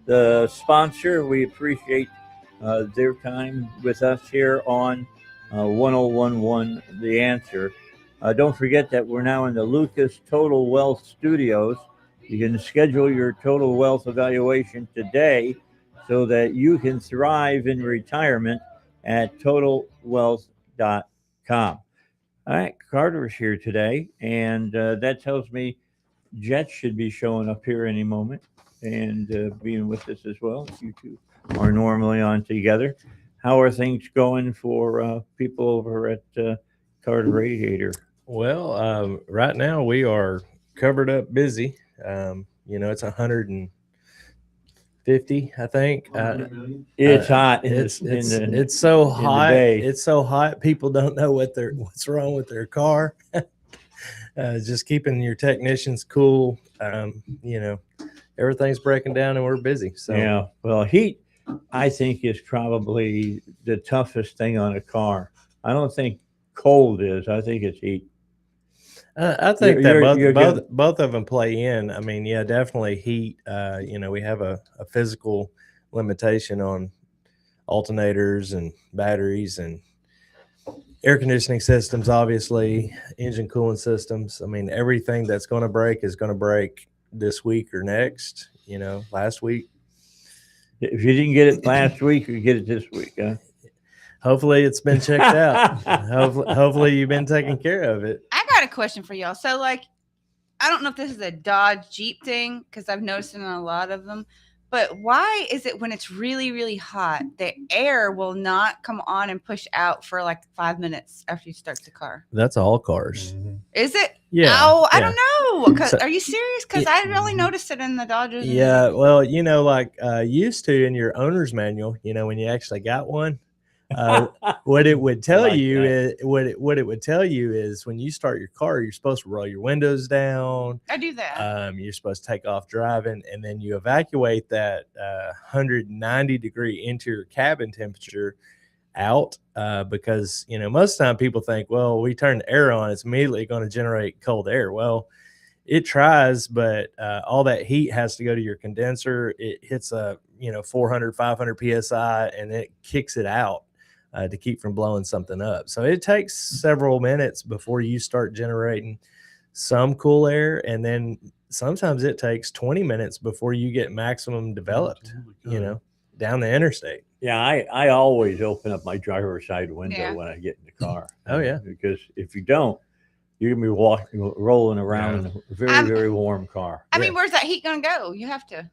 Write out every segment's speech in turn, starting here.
the sponsor. We appreciate their time with us here on 1011 The Answer. Don't forget that we're now in the Lucas Total Wealth Studios. You can schedule your total wealth evaluation today so that you can thrive in retirement at totalwealth.com. All right, Carter's here today, and that tells me Jet should be showing up here any moment and being with us as well. You two are normally on together. How are things going for people over at Carter Radiator? Well, right now we are covered up busy. It's 150, I think. It's hot in It's so in the hot. bay. It's so hot. People don't know what's wrong with their car. Just keeping your technicians cool. Everything's breaking down and we're busy. So Yeah, well, heat, I think, is probably the toughest thing on a car. I don't think cold is. I think it's heat. I think that You're good. both of them play in. I mean, yeah, definitely heat. We have a physical limitation on alternators and batteries and air conditioning systems, obviously, engine cooling systems. I mean, everything that's going to break is going to break this week or next. Last week. If you didn't get it last week, you get it this week, huh? Hopefully, it's been checked out. Hopefully, you've been taking care of it. I got a question for y'all. So, I don't know if this is a Dodge Jeep thing because I've noticed it in a lot of them. But why is it when it's really, really hot, the air will not come on and push out for 5 minutes after you start the car? That's all cars. Mm-hmm. Is it? Yeah. Oh, I yeah. don't know. Are you serious? Because I really noticed it in the Dodgers. Yeah. Well, used to in your owner's manual, when you actually got one, what it would tell you is what it would tell you is when you start your car, you're supposed to roll your windows down. I do that. You're supposed to take off driving, and then you evacuate that 190-degree interior cabin temperature out because most of the time people think, well, we turn the air on, it's immediately going to generate cold air. Well, it tries, but all that heat has to go to your condenser. It hits a 400, 500 psi, and it kicks it out to keep from blowing something up. So it takes several minutes before you start generating some cool air, and then sometimes it takes 20 minutes before you get maximum developed, down the interstate. Yeah, I always open up my driver's side window when I get in the car. Oh, yeah. Because if you don't, you're going to be rolling around in a very, very warm car. I mean, where's that heat going to go? You have to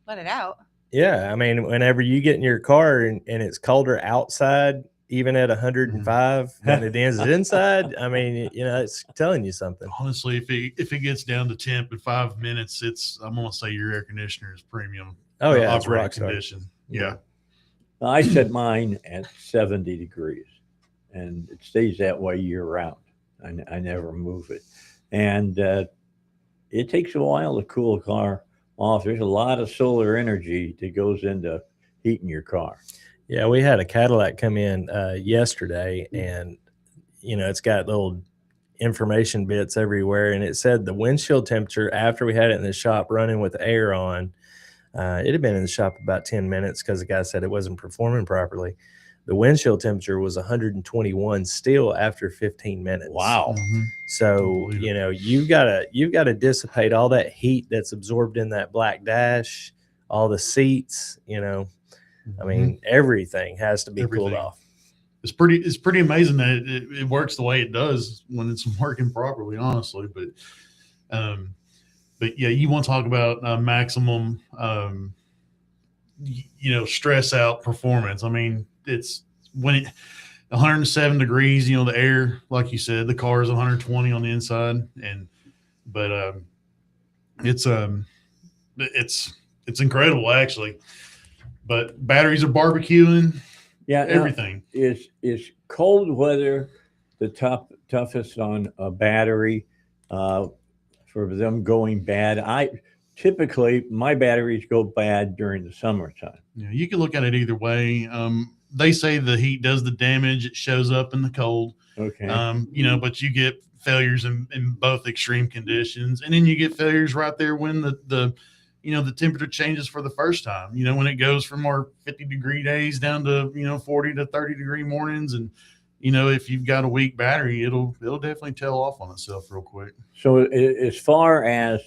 let it out. Yeah, I mean, whenever you get in your car and it's colder outside, even at 105, than it is inside, I mean, it's telling you something. Honestly, if it gets down to temp in 5 minutes, I'm gonna say your air conditioner is premium. Oh yeah, operating condition. Yeah. I set mine at 70 degrees, and it stays that way year round. I never move it, and it takes a while to cool a car off. There's a lot of solar energy that goes into heating your car. Yeah, we had a Cadillac come in yesterday, and it's got little information bits everywhere, and it said the windshield temperature after we had it in the shop running with air on, it had been in the shop about 10 minutes because the guy said it wasn't performing properly. The windshield temperature was 121 still after 15 minutes. Wow. Mm-hmm. So, you've got to dissipate all that heat that's absorbed in that black dash, all the seats, I mean, everything has to be cooled off. It's pretty amazing that it works the way it does when it's working properly, honestly. But yeah, you want to talk about maximum, stress out performance. I mean, it's when it 107 degrees, the air, like you said, the car is 120 on the inside, but it's incredible actually. But batteries are barbecuing. Yeah, everything. Is cold weather the toughest on a battery for them going bad? Typically my batteries go bad during the summertime. Yeah, you can look at it either way. They say the heat does the damage; it shows up in the cold. Okay. But you get failures in both extreme conditions, and then you get failures right there when the the temperature changes for the first time, when it goes from our 50-degree days down to, 40 to 30-degree mornings. And, if you've got a weak battery, it'll definitely tail off on itself real quick. So as far as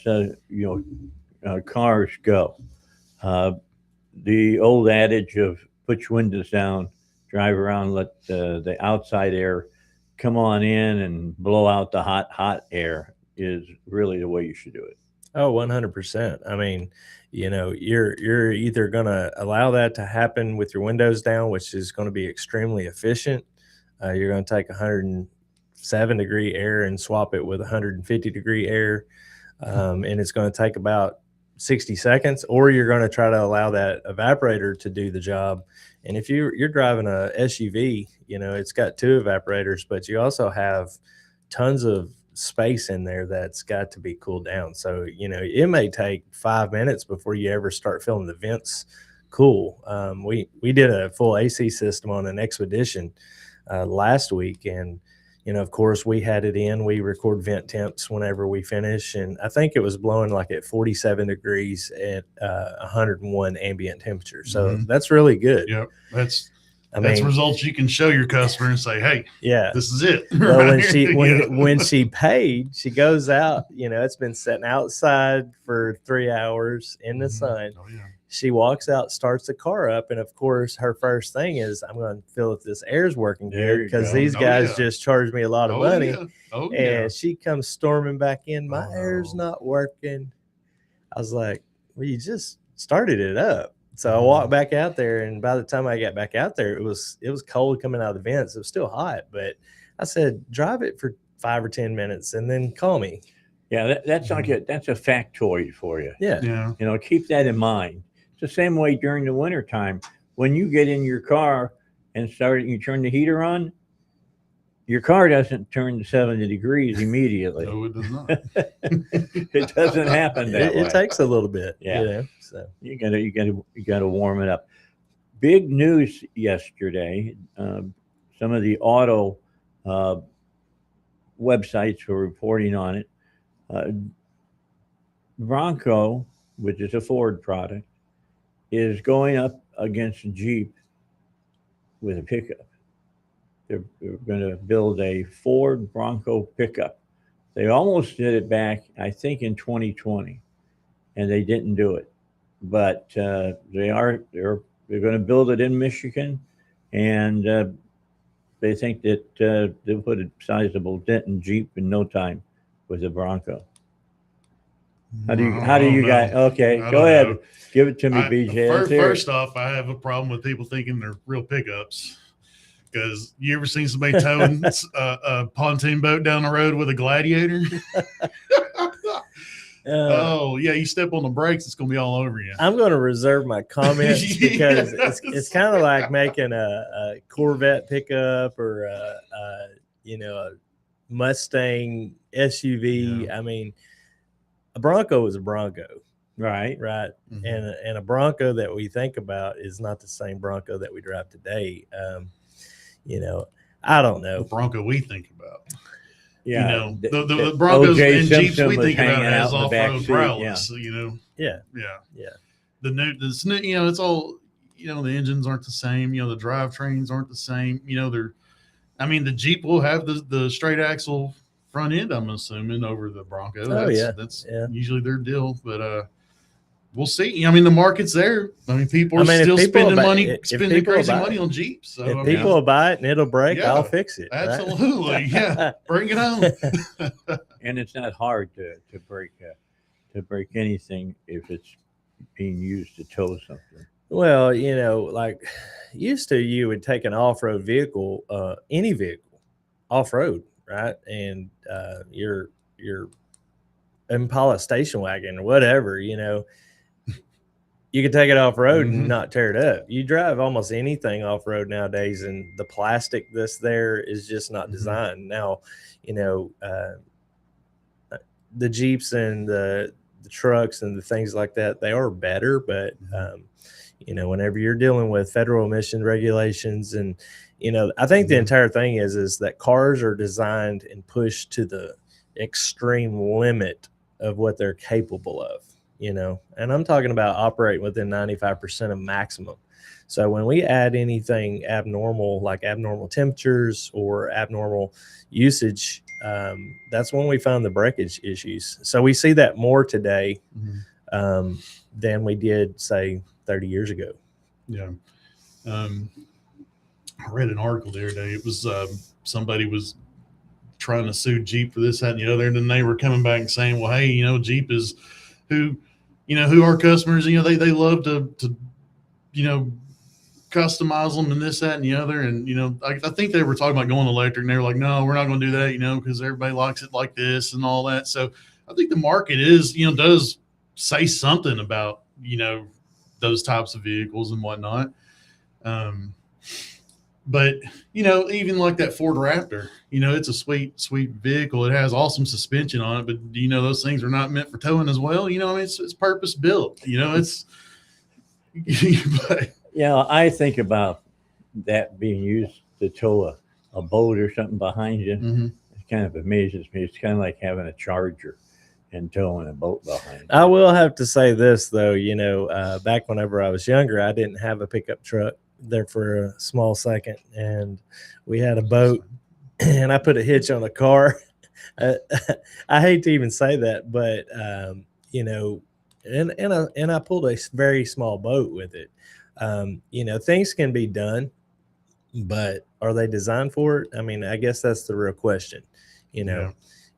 cars go, the old adage of put your windows down, drive around, let the outside air come on in and blow out the hot air is really the way you should do it. Oh, 100%. I mean, you're either going to allow that to happen with your windows down, which is going to be extremely efficient. You're going to take 107-degree air and swap it with 150-degree air, and it's going to take about 60 seconds, or you're going to try to allow that evaporator to do the job. And if you're driving a SUV, it's got 2 evaporators, but you also have tons of space in there that's got to be cooled down. So, it may take 5 minutes before you ever start feeling the vents cool. We did a full AC system on an Expedition last week, and of course we had it in. We record vent temps whenever we finish, and I think it was blowing like at 47 degrees at 101 ambient temperature. So that's really good. Yep, that's results you can show your customer and say, "Hey, yeah, this is it." Well, when she paid, she goes out. It's been sitting outside for 3 hours in the sun. Oh, yeah. She walks out, starts the car up, and of course, her first thing is, "I'm going to feel if this air's working good, because these guys just charged me a lot of money." Yeah. Oh, and she comes storming back in. "My air's no. not working." I was like, "Well, you just started it up." So I walked back out there, and by the time I got back out there, it was cold coming out of the vents. It was still hot, but I said, "Drive it for 5 or 10 minutes, and then call me." Yeah, that's like that's a factoid for you. Yeah. Keep that in mind. It's the same way during the wintertime. When you get in your car and you turn the heater on, your car doesn't turn to 70 degrees immediately. No, it does not. It doesn't happen that way. It takes a little bit. Yeah. So You gotta warm it up. Big news yesterday. Some of the auto websites were reporting on it. Bronco, which is a Ford product, is going up against Jeep with a pickup. They're going to build a Ford Bronco pickup. They almost did it back, I think, in 2020, and they didn't do it. But they're going to build it in Michigan, and they think that they'll put a sizable dent in Jeep in no time with a Bronco. How do you guys? Okay, go ahead. Know. Give it to me, BJ. First off, I have a problem with people thinking they're real pickups. Because you ever seen somebody towing a pontoon boat down the road with a Gladiator? Oh yeah, you step on the brakes, it's gonna be all over you. I'm going to reserve my comments because it's kind of like making a Corvette pickup or a Mustang SUV. Yeah. I mean, a Bronco is a Bronco, Right. Mm-hmm. And a Bronco that we think about is not the same Bronco that we drive today. I don't know. The Bronco we think about. Yeah. The Broncos and Jeeps we think about hanging out as in the back off-road seat, prowess. Yeah. The new, it's all, the engines aren't the same. The drivetrains aren't the same. The Jeep will have the straight axle front end, I'm assuming, over the Bronco. That's usually their deal. But we'll see. The market's there. People are still spending crazy money on Jeeps. So, if people will buy it and it'll break, I'll fix it. Absolutely. Right? Yeah. Bring it on. And it's not hard to break anything if it's being used to tow something. Well, like used to, you would take an off-road vehicle, any vehicle, off-road, right? And your Impala station wagon or whatever, you can take it off-road and not tear it up. You drive almost anything off-road nowadays, and the plastic that's there is just not designed. Now, the Jeeps and the trucks and the things like that, they are better, but whenever you're dealing with federal emission regulations and I think the entire thing is that cars are designed and pushed to the extreme limit of what they're capable of. you know, and I'm talking about operating within 95% of maximum. So when we add anything abnormal, like abnormal temperatures or abnormal usage, that's when we find the breakage issues. So we see that more today than we did, say, 30 years ago. Yeah. I read an article the other day. It was somebody was trying to sue Jeep for this, that, and the other, and then they were coming back and saying, "Well, hey, you know, Jeep is who our customers. You know, they love to you know, customize them and this, that, and the other." And you know, I think they were talking about going electric, and they were like, "No, we're not going to do that. You know, because everybody likes it like this and all that." So I think the market is, you know, does say something about, you know, those types of vehicles and whatnot. But, you know, even like that Ford Raptor, you know, it's a sweet vehicle. It has awesome suspension on it, but you know, those things are not meant for towing as well. You know, I mean, it's purpose built, you know, it's, but, Yeah, I think about that being used to tow a boat or something behind you. It kind of amazes me. It's kind of like having a Charger and towing a boat behind you. I will have to say this, though, you know, back whenever I was younger, I didn't have a pickup truck there for a small second, and we had a boat, and I put a hitch on a car. I hate to even say that, but you know, and I pulled a very small boat with it. You know, things can be done, but are they designed for it? I mean, I guess that's the real question. You know,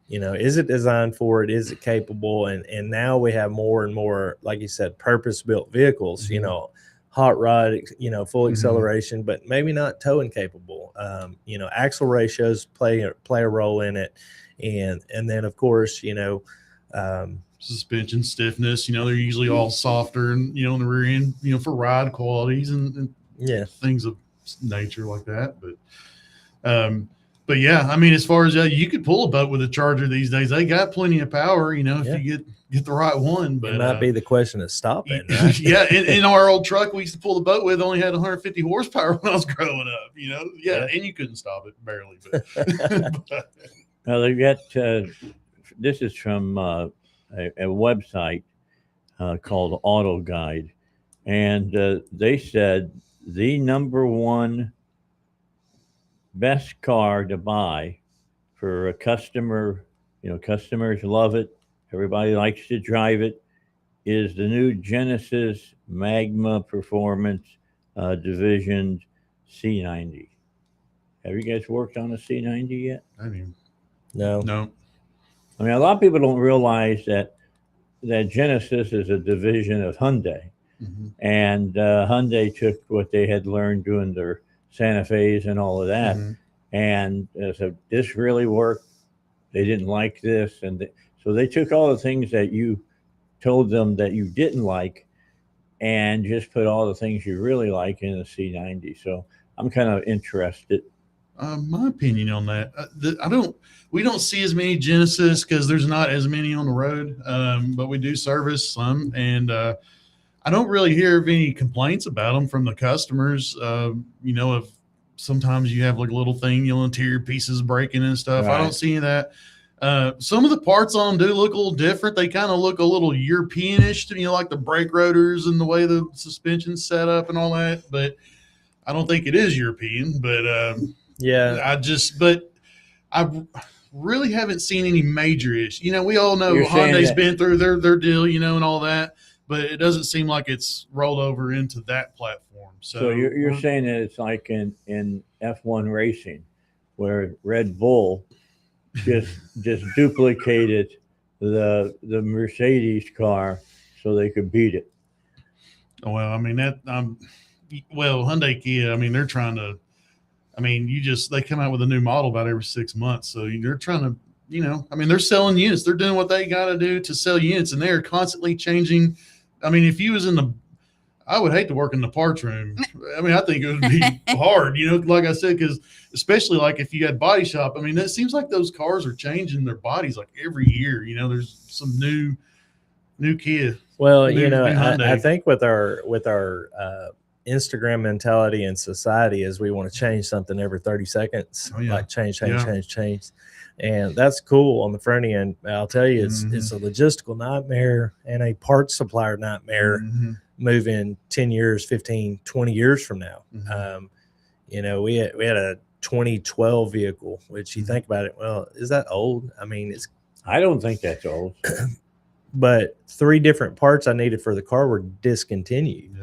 you know, is it designed for it? Is it capable? And now we have more and more, like you said, purpose-built vehicles. You know, hot rod, you know, full acceleration, but maybe not towing capable. You know, axle ratios play a role in it, and then of course, you know, suspension stiffness. You know, they're usually all softer, and you know, in the rear end, you know, for ride qualities and things of nature like that. But yeah, I mean, as far as you could pull a boat with a Charger these days. They got plenty of power, you know, if you get the right one. But it might be the question of stopping. Right? Yeah, in our old truck we used to pull the boat with only had 150 horsepower when I was growing up. You know, and you couldn't stop it barely. But Now they got this is from a website called Auto Guide, and they said the number one best car to buy for a customer, you know, customers love it, everybody likes to drive it, is the new Genesis Magma Performance Division C90. Have you guys worked on a C90 yet? I mean, No. I mean, a lot of people don't realize that Genesis is a division of Hyundai, and Hyundai took what they had learned doing their Santa Fe's and all of that, and so this really worked. They didn't like this, and so they took all the things that you told them that you didn't like, and just put all the things you really like in a C90. So I'm kind of interested. My opinion on that, we don't see as many Genesis because there's not as many on the road, but we do service some, and I don't really hear of any complaints about them from the customers. You know, if sometimes you have like a little thing, you know, interior pieces breaking and stuff. Right. I don't see any of that. Some of the parts on them do look a little different. They kind of look a little Europeanish to me, like the brake rotors and the way the suspension's set up and all that. But I don't think it is European. But I really haven't seen any major issues. You know, we all know Hyundai's been through their deal, you know, and all that. But it doesn't seem like it's rolled over into that platform. So you're saying that it's like in F1 racing, where Red Bull just duplicated the Mercedes car so they could beat it. Well, I mean Hyundai Kia. I mean, they're trying to. I mean, they come out with a new model about every 6 months, so they're trying to. You know, I mean, they're selling units. They're doing what they got to do to sell units, and they're constantly changing. I mean, if you was I would hate to work in the parts room. I mean, I think it would be hard, you know, like I said, because especially like if you had body shop, I mean, it seems like those cars are changing their bodies like every year. You know, there's some new Kia. Well, you know, I think with our Instagram mentality in society is we want to change something every 30 seconds, like change. And that's cool on the front end. I'll tell you, it's a logistical nightmare and a parts supplier nightmare moving 10 years, 15, 20 years from now. You know, we had a 2012 vehicle, which you think about it, well, is that old? I mean, I don't think that's old. But 3 different parts I needed for the car were discontinued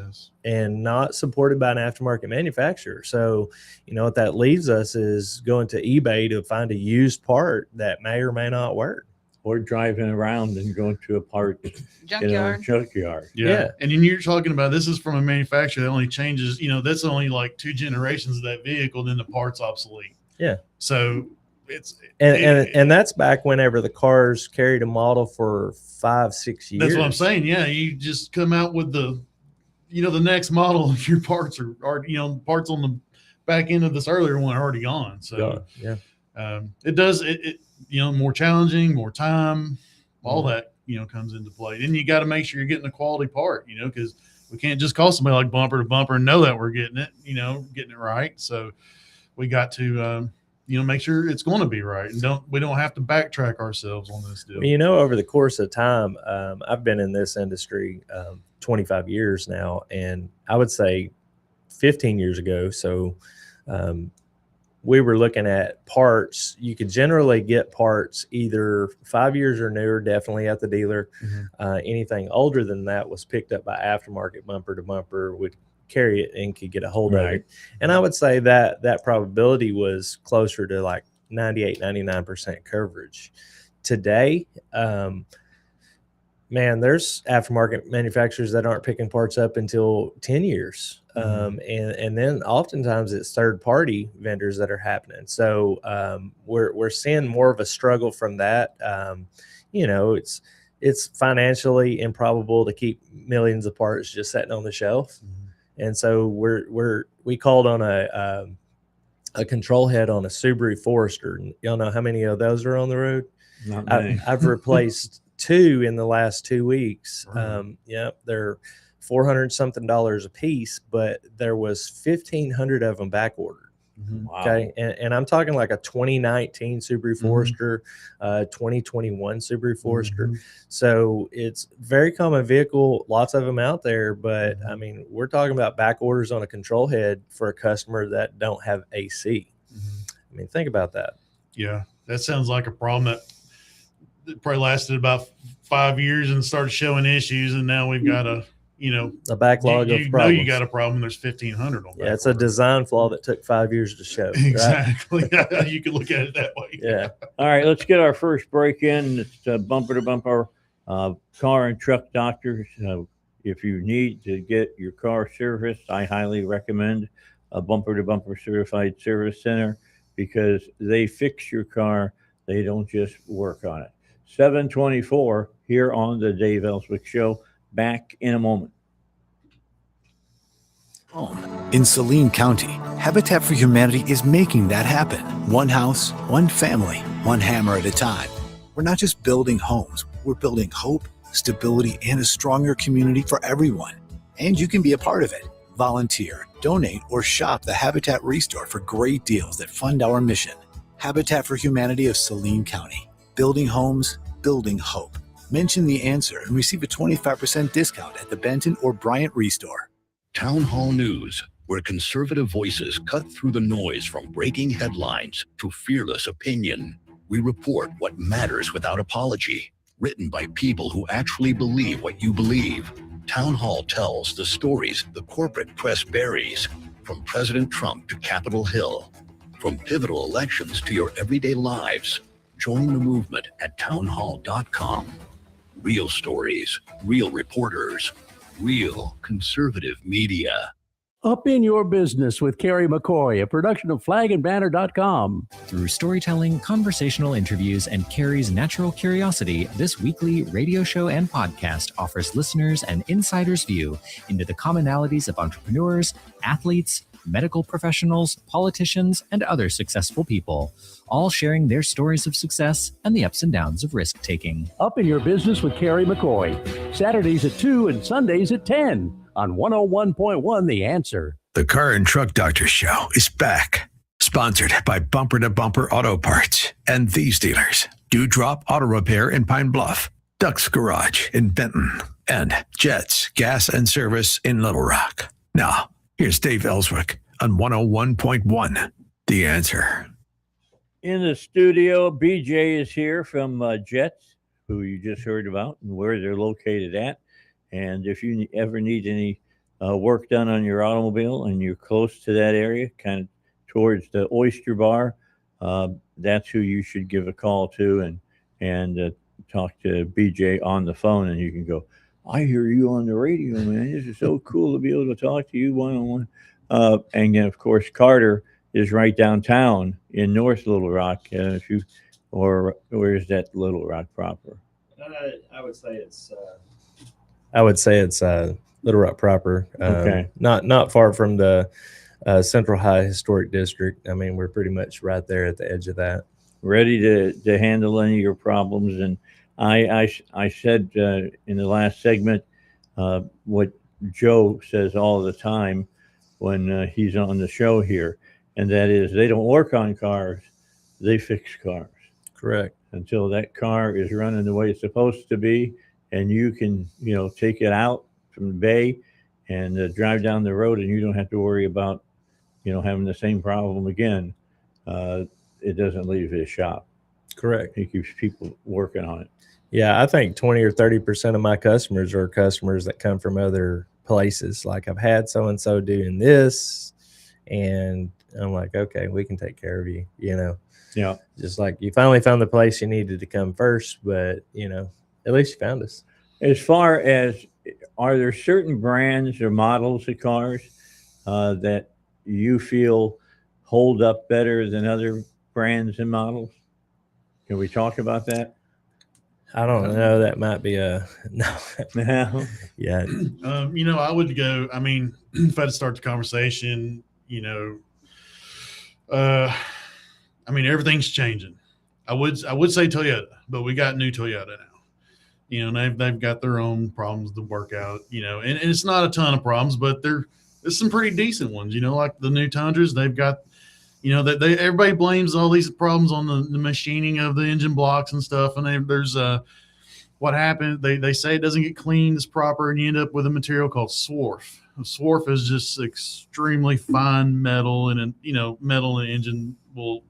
and not supported by an aftermarket manufacturer. So, you know, what that leaves us is going to eBay to find a used part that may or may not work. Or driving around and going to a part junkyard. Yeah. And then you're talking about, this is from a manufacturer that only changes, you know, that's only like 2 generations of that vehicle, then the part's obsolete. Yeah. So and that's back whenever the cars carried a model for 5-6 years. That's what I'm saying. Yeah. You just come out with the next model of your parts are, you know, parts on the back end of this earlier one are already gone. So it does it you know, more challenging, more time, all that, you know, comes into play. Then you got to make sure you're getting a quality part, you know, because we can't just call somebody like Bumper to Bumper and know that we're getting it, you know, getting it right. So we got to, you know, make sure it's going to be right, and we don't have to backtrack ourselves on this deal. You know, over the course of time, I've been in this industry 25 years now, and I would say 15 years ago. So, we were looking at parts. You could generally get parts either 5 years or newer, definitely at the dealer. Anything older than that was picked up by aftermarket. Bumper to Bumper would carry it and could get a hold of it. And I would say that probability was closer to like 98-99% coverage. Today, man, there's aftermarket manufacturers that aren't picking parts up until 10 years. And then oftentimes it's third party vendors that are happening. So we're seeing more of a struggle from that. You know, it's financially improbable to keep millions of parts just sitting on the shelf. And so we called on a control head on a Subaru Forester. Y'all know how many of those are on the road? Not many. I've replaced 2 in the last 2 weeks. They're $400 something a piece, but there was 1,500 of them back ordered. Wow. Okay. And I'm talking like a 2019 Subaru Forester, 2021 Subaru Forester. So it's very common vehicle, lots of them out there, but I mean, we're talking about back orders on a control head for a customer that don't have AC. I mean, think about that. Yeah. That sounds like a problem that probably lasted about 5 years and started showing issues. And now we've got a backlog of problems. Know you got a problem. There's 1,500 on that. Yeah, it's a design flaw that took 5 years to show. Exactly. Right? You could look at it that way. Yeah. All right, let's get our first break in. It's Bumper to Bumper car and truck doctors. If you need to get your car serviced, I highly recommend a Bumper to Bumper certified service center, because they fix your car. They don't just work on it. 7:24 here on the Dave Elswick Show. Back in a moment. In Saline County, Habitat for Humanity is making that happen. One house, one family, one hammer at a time. We're not just building homes, we're building hope, stability, and a stronger community for everyone. And you can be a part of it. Volunteer, donate, or shop the Habitat Restore for great deals that fund our mission. Habitat for Humanity of Saline County. Building homes, building hope. Mention the answer and receive a 25% discount at the Benton or Bryant Restore. Town Hall News, where conservative voices cut through the noise from breaking headlines to fearless opinion. We report what matters without apology. Written by people who actually believe what you believe. Town Hall tells the stories the corporate press buries, from President Trump to Capitol Hill, from pivotal elections to your everyday lives. Join the movement at townhall.com. Real stories, real reporters, real conservative media. Up in Your Business with Carrie McCoy, a production of flagandbanner.com. Through storytelling, conversational interviews, and Carrie's natural curiosity, this weekly radio show and podcast offers listeners an insider's view into the commonalities of entrepreneurs, athletes, medical professionals, politicians, and other successful people, all sharing their stories of success and the ups and downs of risk-taking. Up in Your Business with Carrie McCoy, Saturdays at 2 and Sundays at 10 on 101.1 The Answer. The Car and Truck Doctor Show is back. Sponsored by Bumper to Bumper Auto Parts and these dealers: Dewdrop Auto Repair in Pine Bluff, Duck's Garage in Benton, and Jets Gas and Service in Little Rock. Now, here's Dave Elswick on 101.1 The Answer. In the studio, BJ is here from Jets, who you just heard about and where they're located at. And if you ever need any work done on your automobile and you're close to that area, kind of towards the Oyster Bar, that's who you should give a call to and talk to BJ on the phone. And you can go, I hear you on the radio, man. This is so cool to be able to talk to you one-on-one. And then, of course, Carter is right downtown in North Little Rock. Or where is that Little Rock proper? I would say it's Little Rock proper. Okay. Not far from the Central High Historic District. I mean, we're pretty much right there at the edge of that. Ready to handle any of your problems. And I said in the last segment what Joe says all the time when he's on the show here, and that is they don't work on cars, they fix cars. Correct. Until that car is running the way it's supposed to be, and you can, take it out from the bay and drive down the road, and you don't have to worry about, having the same problem again. It doesn't leave his shop. Correct. He keeps people working on it. Yeah, I think 20 or 30% of my customers are customers that come from other places. Like, I've had so-and-so doing this, and I'm like, okay, we can take care of you, Yeah. Just like you finally found the place you needed to come first, but, at least you found us. As far as, are there certain brands or models of cars that you feel hold up better than other brands and models? Can we talk about that? I don't know. That might be a no. Yeah. I would go. I mean, if I had to start the conversation, everything's changing. I would say Toyota, but we got new Toyota now. And they've got their own problems to work out. And it's not a ton of problems, but there's some pretty decent ones. Like the new Tundras, they've got. Everybody blames all these problems on the machining of the engine blocks and stuff. And there's what happened. They say it doesn't get cleaned as proper, and you end up with a material called swarf. Swarf is just extremely fine metal, and metal in the engine will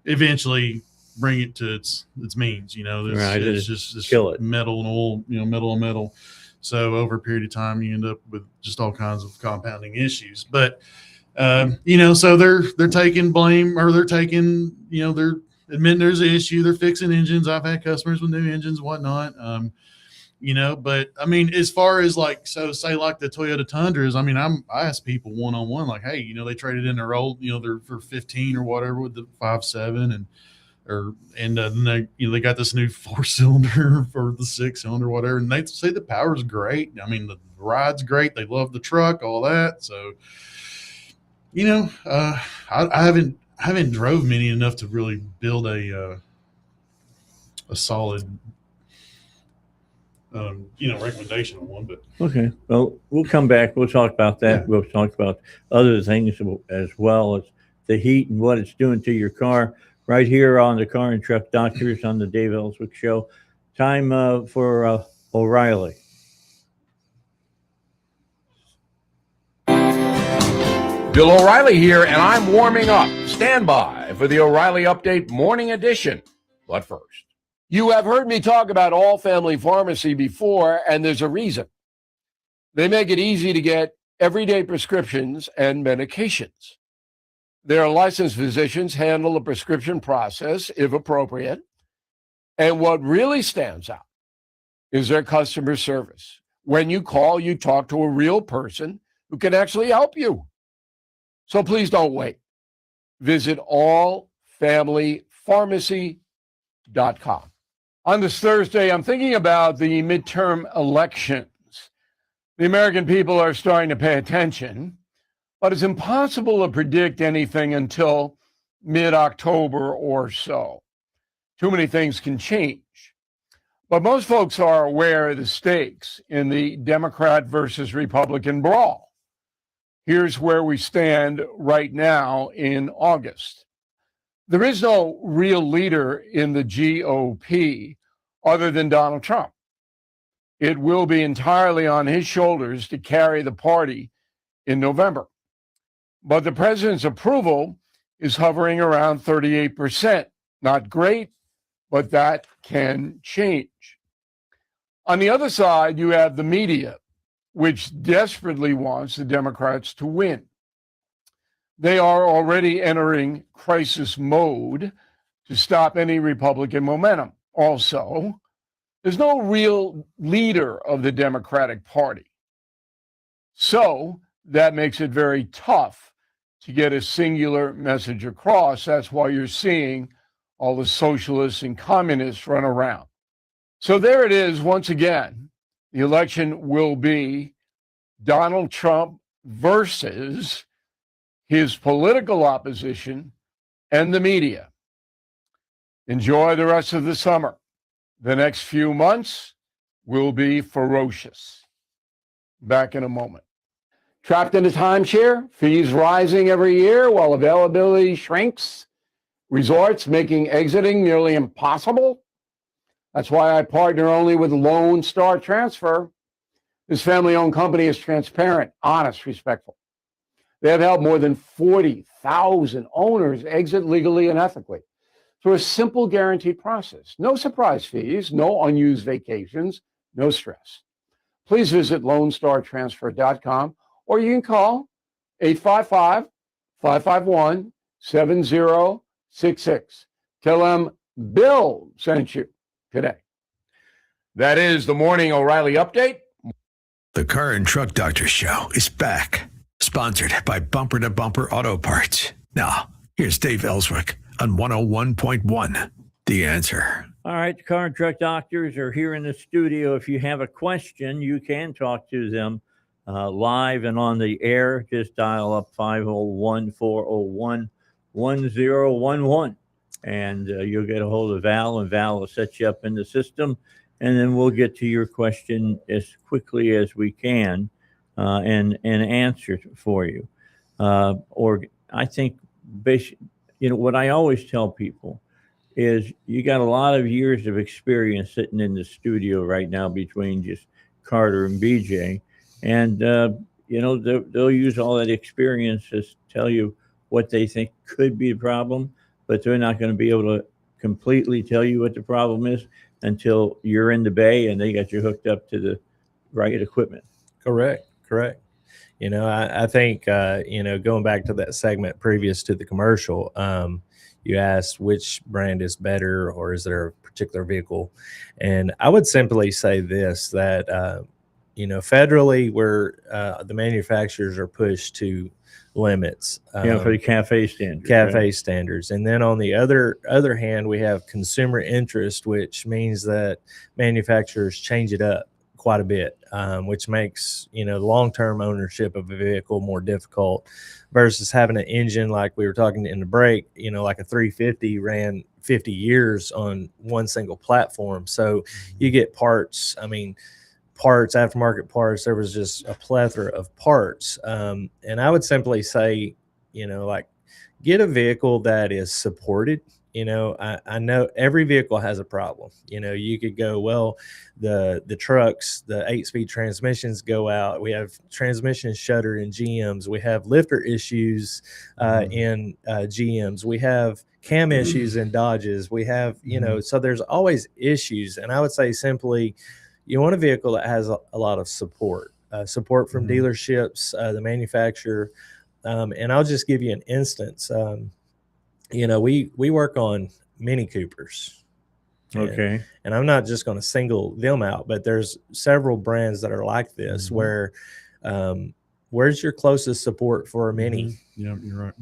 eventually bring it to its means. Right. It's just kill it. Metal and oil, metal and metal. So over a period of time, you end up with just all kinds of compounding issues. But so they're taking blame, or they're taking, they're admitting there's an issue. They're fixing engines. I've had customers with new engines, whatnot. But I mean, as far as say like the Toyota Tundras, I ask people one-on-one, like, hey, they traded in their old, they're for 15 or whatever with the 5.7 and then they got this new 4-cylinder for the 6-cylinder, whatever. And they say the power's great. I mean, the ride's great. They love the truck, all that. So, I haven't drove many enough to really build a solid, recommendation on one. But Okay. Well, we'll come back. We'll talk about that. Yeah. We'll talk about other things as well as the heat and what it's doing to your car right here on the Car and Truck Doctors on the Dave Elswick Show. Time for O'Reilly. Bill O'Reilly here, and I'm warming up. Stand by for the O'Reilly Update Morning Edition. But first, you have heard me talk about All Family Pharmacy before, and there's a reason. They make it easy to get everyday prescriptions and medications. Their licensed physicians handle the prescription process, if appropriate. And what really stands out is their customer service. When you call, you talk to a real person who can actually help you. So please don't wait. Visit allfamilypharmacy.com. On this Thursday, I'm thinking about the midterm elections. The American people are starting to pay attention, but it's impossible to predict anything until mid-October or so. Too many things can change. But most folks are aware of the stakes in the Democrat versus Republican brawl. Here's where we stand right now in August. There is no real leader in the GOP other than Donald Trump. It will be entirely on his shoulders to carry the party in November. But the president's approval is hovering around 38%. Not great, but that can change. On the other side, you have the media, which desperately wants the Democrats to win. They are already entering crisis mode to stop any Republican momentum. Also, there's no real leader of the Democratic Party. So that makes it very tough to get a singular message across. That's why you're seeing all the socialists and communists run around. So there it is once again. The election will be Donald Trump versus his political opposition and the media. Enjoy the rest of the summer. The next few months will be ferocious. Back in a moment. Trapped in a timeshare, fees rising every year while availability shrinks, resorts making exiting nearly impossible. That's why I partner only with Lone Star Transfer. This family-owned company is transparent, honest, respectful. They have helped more than 40,000 owners exit legally and ethically through a simple guaranteed process. No surprise fees, no unused vacations, no stress. Please visit LoneStarTransfer.com or you can call 855-551-7066. Tell them Bill sent you today. That is the Morning O'Reilly Update. The Car and Truck Doctor Show is back, sponsored by Bumper to Bumper Auto Parts. Now, here's Dave Elswick on 101.1, The Answer. All right, the Car and Truck Doctors are here in the studio. If you have a question, you can talk to them live and on the air. Just dial up 501-401-1011, and you'll get a hold of Val, and Val will set you up in the system, and then we'll get to your question as quickly as we can and answer it for you. Or I think, what I always tell people is you got a lot of years of experience sitting in the studio right now between just Carter and BJ. And, they'll use all that experience to tell you what they think could be the problem, but they're not going to be able to completely tell you what the problem is until you're in the bay and they got you hooked up to the right equipment. Correct. I think, going back to that segment previous to the commercial, you asked which brand is better or is there a particular vehicle? And I would simply say this, that, federally, where the manufacturers are pushed to limits. For the CAFE standards. Standards. And then on the other hand, we have consumer interest, which means that manufacturers change it up quite a bit, which makes, long-term ownership of a vehicle more difficult versus having an engine like we were talking in the break, like a 350 ran 50 years on one single platform. So you get parts, aftermarket parts, there was just a plethora of parts. And I would simply say, get a vehicle that is supported. I know every vehicle has a problem. You could go, well, the trucks, the 8-speed transmissions go out. We have transmission shudder in GMs. We have lifter issues in GMs. We have cam issues in Dodges. We have, so there's always issues. And I would say simply, you want a vehicle that has a lot of support from dealerships, the manufacturer. And I'll just give you an instance. We work on Mini Coopers. Okay. And I'm not just going to single them out, but there's several brands that are like this where where's your closest support for a Mini? Yeah, you're right.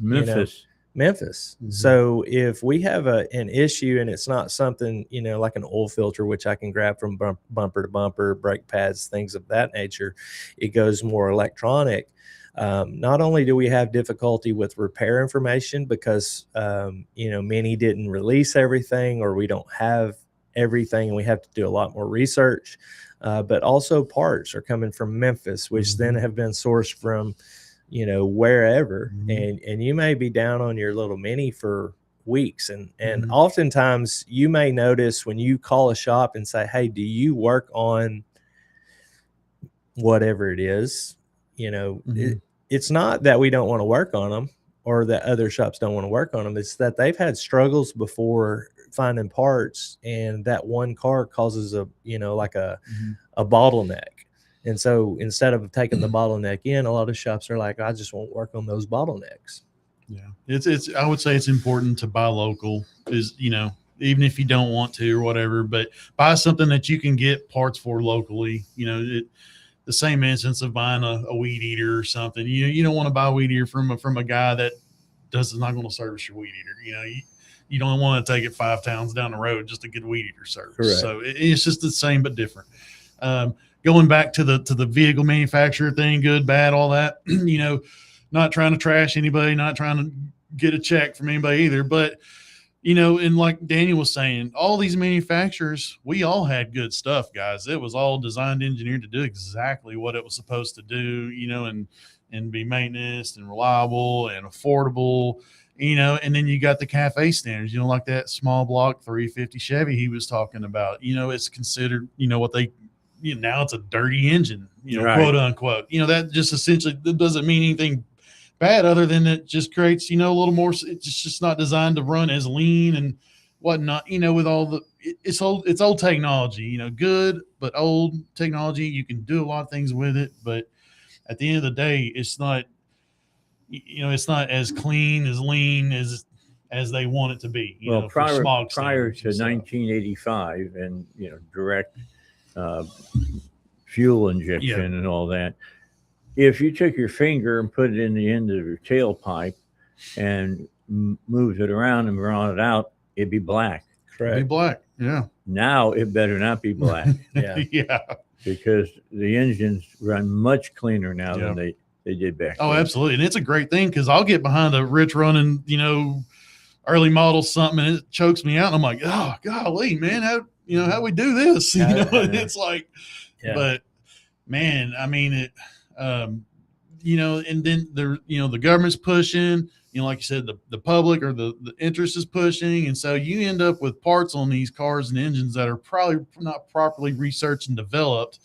Memphis. So if we have an issue and it's not something, like an oil filter, which I can grab from bumper to bumper, brake pads, things of that nature, it goes more electronic. Not only do we have difficulty with repair information because, Mini didn't release everything or we don't have everything, and we have to do a lot more research. But also parts are coming from Memphis, which then have been sourced from, wherever. And you may be down on your little Mini for weeks. And oftentimes you may notice when you call a shop and say, hey, do you work on whatever it is? It's not that we don't want to work on them or that other shops don't want to work on them. It's that they've had struggles before finding parts, and that one car causes a bottleneck. And so instead of taking the bottleneck in, a lot of shops are like, I just won't work on those bottlenecks. Yeah. I would say it's important to buy local, even if you don't want to or whatever, but buy something that you can get parts for locally. The same instance of buying a weed eater or something. You don't want to buy a weed eater from a guy that not going to service your weed eater. You don't want to take it 5 towns down the road just to get a weed eater service. Correct. So it's just the same but different. Going back to the vehicle manufacturer thing, good, bad, all that. Not trying to trash anybody, not trying to get a check from anybody either, but. And like Daniel was saying, all these manufacturers, we all had good stuff, guys. It was all designed, engineered to do exactly what it was supposed to do, and be maintenance and reliable and affordable, and then you got the cafe standards, like that small block 350 Chevy he was talking about. It's considered, what they, now it's a dirty engine, Right. quote unquote. That just essentially doesn't mean anything bad other than it just creates, a little more. It's just not designed to run as lean and whatnot, with all it's old technology, good, but old technology. You can do a lot of things with it, but at the end of the day, it's not, it's not as clean, as lean as they want it to be. Prior smog to standards and stuff. 1985 and, direct fuel injection and all that. If you took your finger and put it in the end of your tailpipe and moved it around and brought it out, it'd be black. Correct. Be black. Yeah. Now it better not be black. Yeah. Yeah. Because the engines run much cleaner now than they did back then. Oh, absolutely. And it's a great thing because I'll get behind a rich running, early model something and it chokes me out. And I'm like, oh, golly, man, how we do this? It's like, but man, I mean, it, and then the government's pushing, like you said, the public or the interest is pushing. And so you end up with parts on these cars and engines that are probably not properly researched and developed,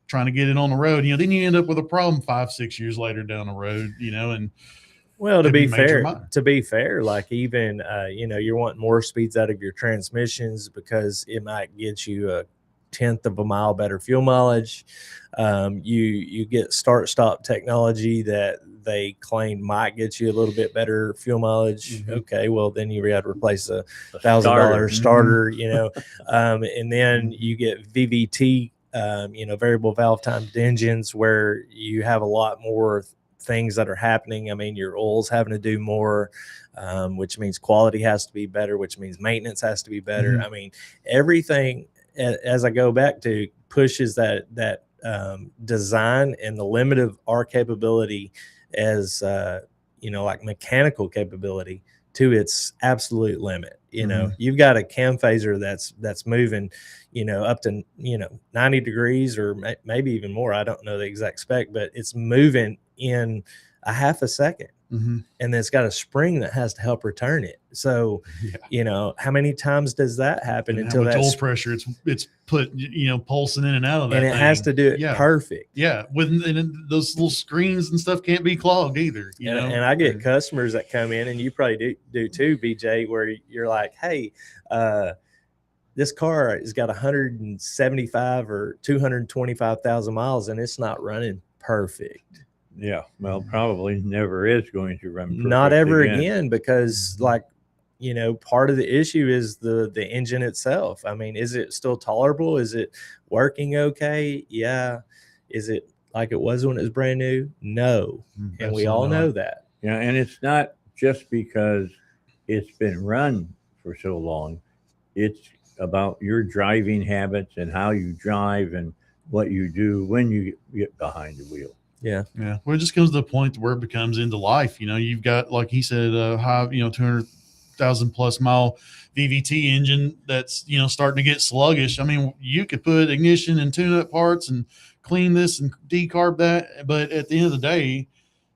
trying to get it on the road. Then you end up with a problem 5-6 years later down the road, and well, to be fair, like even, you're wanting more speeds out of your transmissions because it might get you a 1/10 of a mile better fuel mileage. You get start-stop technology that they claim might get you a little bit better fuel mileage. Okay, well then you got to replace a $1,000 starter, and then you get VVT, variable valve timed engines, where you have a lot more things that are happening. I mean, your oil's having to do more, which means quality has to be better, which means maintenance has to be better. I mean, everything, as I go back to, pushes that design and the limit of our capability as like mechanical capability to its absolute limit. You've got a cam phaser that's moving up to 90 degrees or maybe even more. I don't know the exact spec, but it's moving in a half a second. And then it's got a spring that has to help return it. So, how many times does that happen until that oil pressure it's put, pulsing in and out of that, and it has to do it perfect. Yeah. And those little screens and stuff can't be clogged either. And I get customers that come in, and you probably do too, BJ, where you're like, hey, this car has got 175 or 225,000 miles and it's not running perfect. Yeah, well, probably never is going to run perfect not ever again because, like, part of the issue is the engine itself. I mean, is it still tolerable? Is it working okay? Yeah. Is it like it was when it was brand new? No. And we all know that. Yeah, and it's not just because it's been run for so long. It's about your driving habits and how you drive and what you do when you get behind the wheel. Yeah. Well, it just comes to the point where it becomes into life. You've got, like he said, high, 200 100,000 plus mile VVT engine that's, you know, starting to get sluggish. I mean, you could put ignition and tune-up parts and clean this and decarb that, but at the end of the day,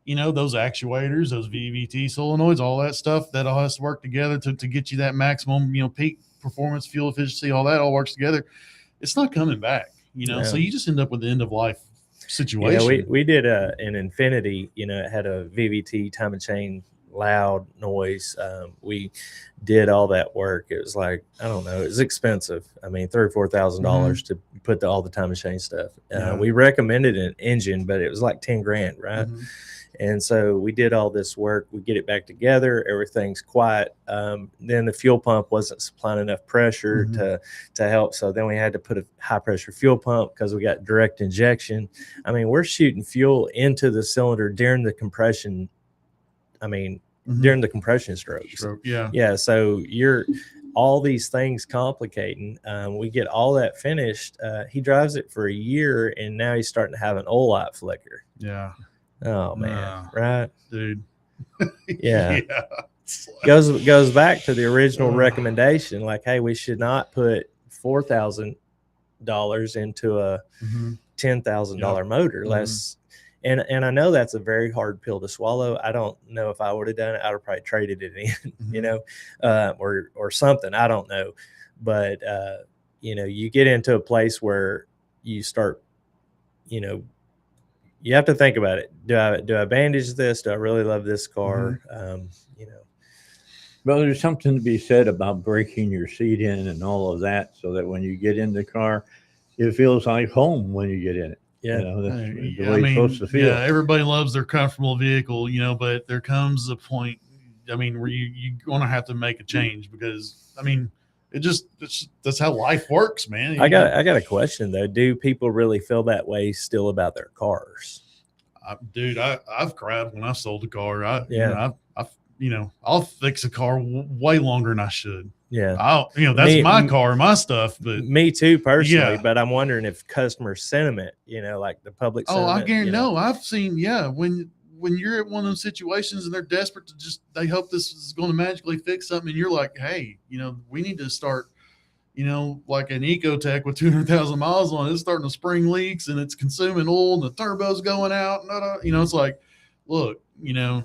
you know, those actuators, those VVT solenoids, all that stuff, that all has to work together to get you that maximum, you know, peak performance, fuel efficiency, all that all works together. It's not coming back, you know, so you just end up with the end of life situation. Yeah, we did an Infinity, you know, it had a VVT time and chain loud noise. We did all that work. It was like, I don't know, it was expensive. I mean, $3,000 or $4,000 to put all the time and chain stuff. We recommended an engine, but it was like 10 grand, right? And so we did all this work. We get it back together. Everything's quiet. Then the fuel pump wasn't supplying enough pressure to help. So then we had to put a high pressure fuel pump because we got direct injection. I mean, we're shooting fuel into the cylinder during the compression. I mean, during the compression strokes. Yeah. So all these things complicating. We get all that finished. He drives it for a year, and now he's starting to have an oil light flicker. Yeah. Oh man, right, dude. Yeah. Goes back to the original recommendation. Like, hey, we should not put $4,000 into a $10,000 motor. Less. And I know that's a very hard pill to swallow. I don't know if I would have done it. I would have probably traded it in, you know, or something. I don't know. But, you know, you get into a place where you start, you know, you have to think about it. Do I bandage this? Do I really love this car? You know. Well, there's something to be said about breaking your seat in and all of that, so that when you get in the car, it feels like home when you get in it. Yeah, you know, that's the way it's supposed to feel. Yeah, everybody loves their comfortable vehicle, you know, but there comes a point, I mean, where you're going to have to make a change because, I mean, that's how life works, man. I got a question though. Do people really feel that way still about their cars? Dude, I've cried when I sold a car. I'll fix a car way longer than I should. Yeah. That's my car, my stuff. But me too, personally. But I'm wondering if customer sentiment, you know, like the public sentiment. I guarantee. No, I've seen. Yeah, when you're at one of those situations and they're desperate to they hope this is going to magically fix something, and you're like, hey, you know, we need to start, you know, like an Ecotech with 200,000 miles on it. It's starting to spring leaks and it's consuming oil and the turbo's going out. You know, it's like, look, you know,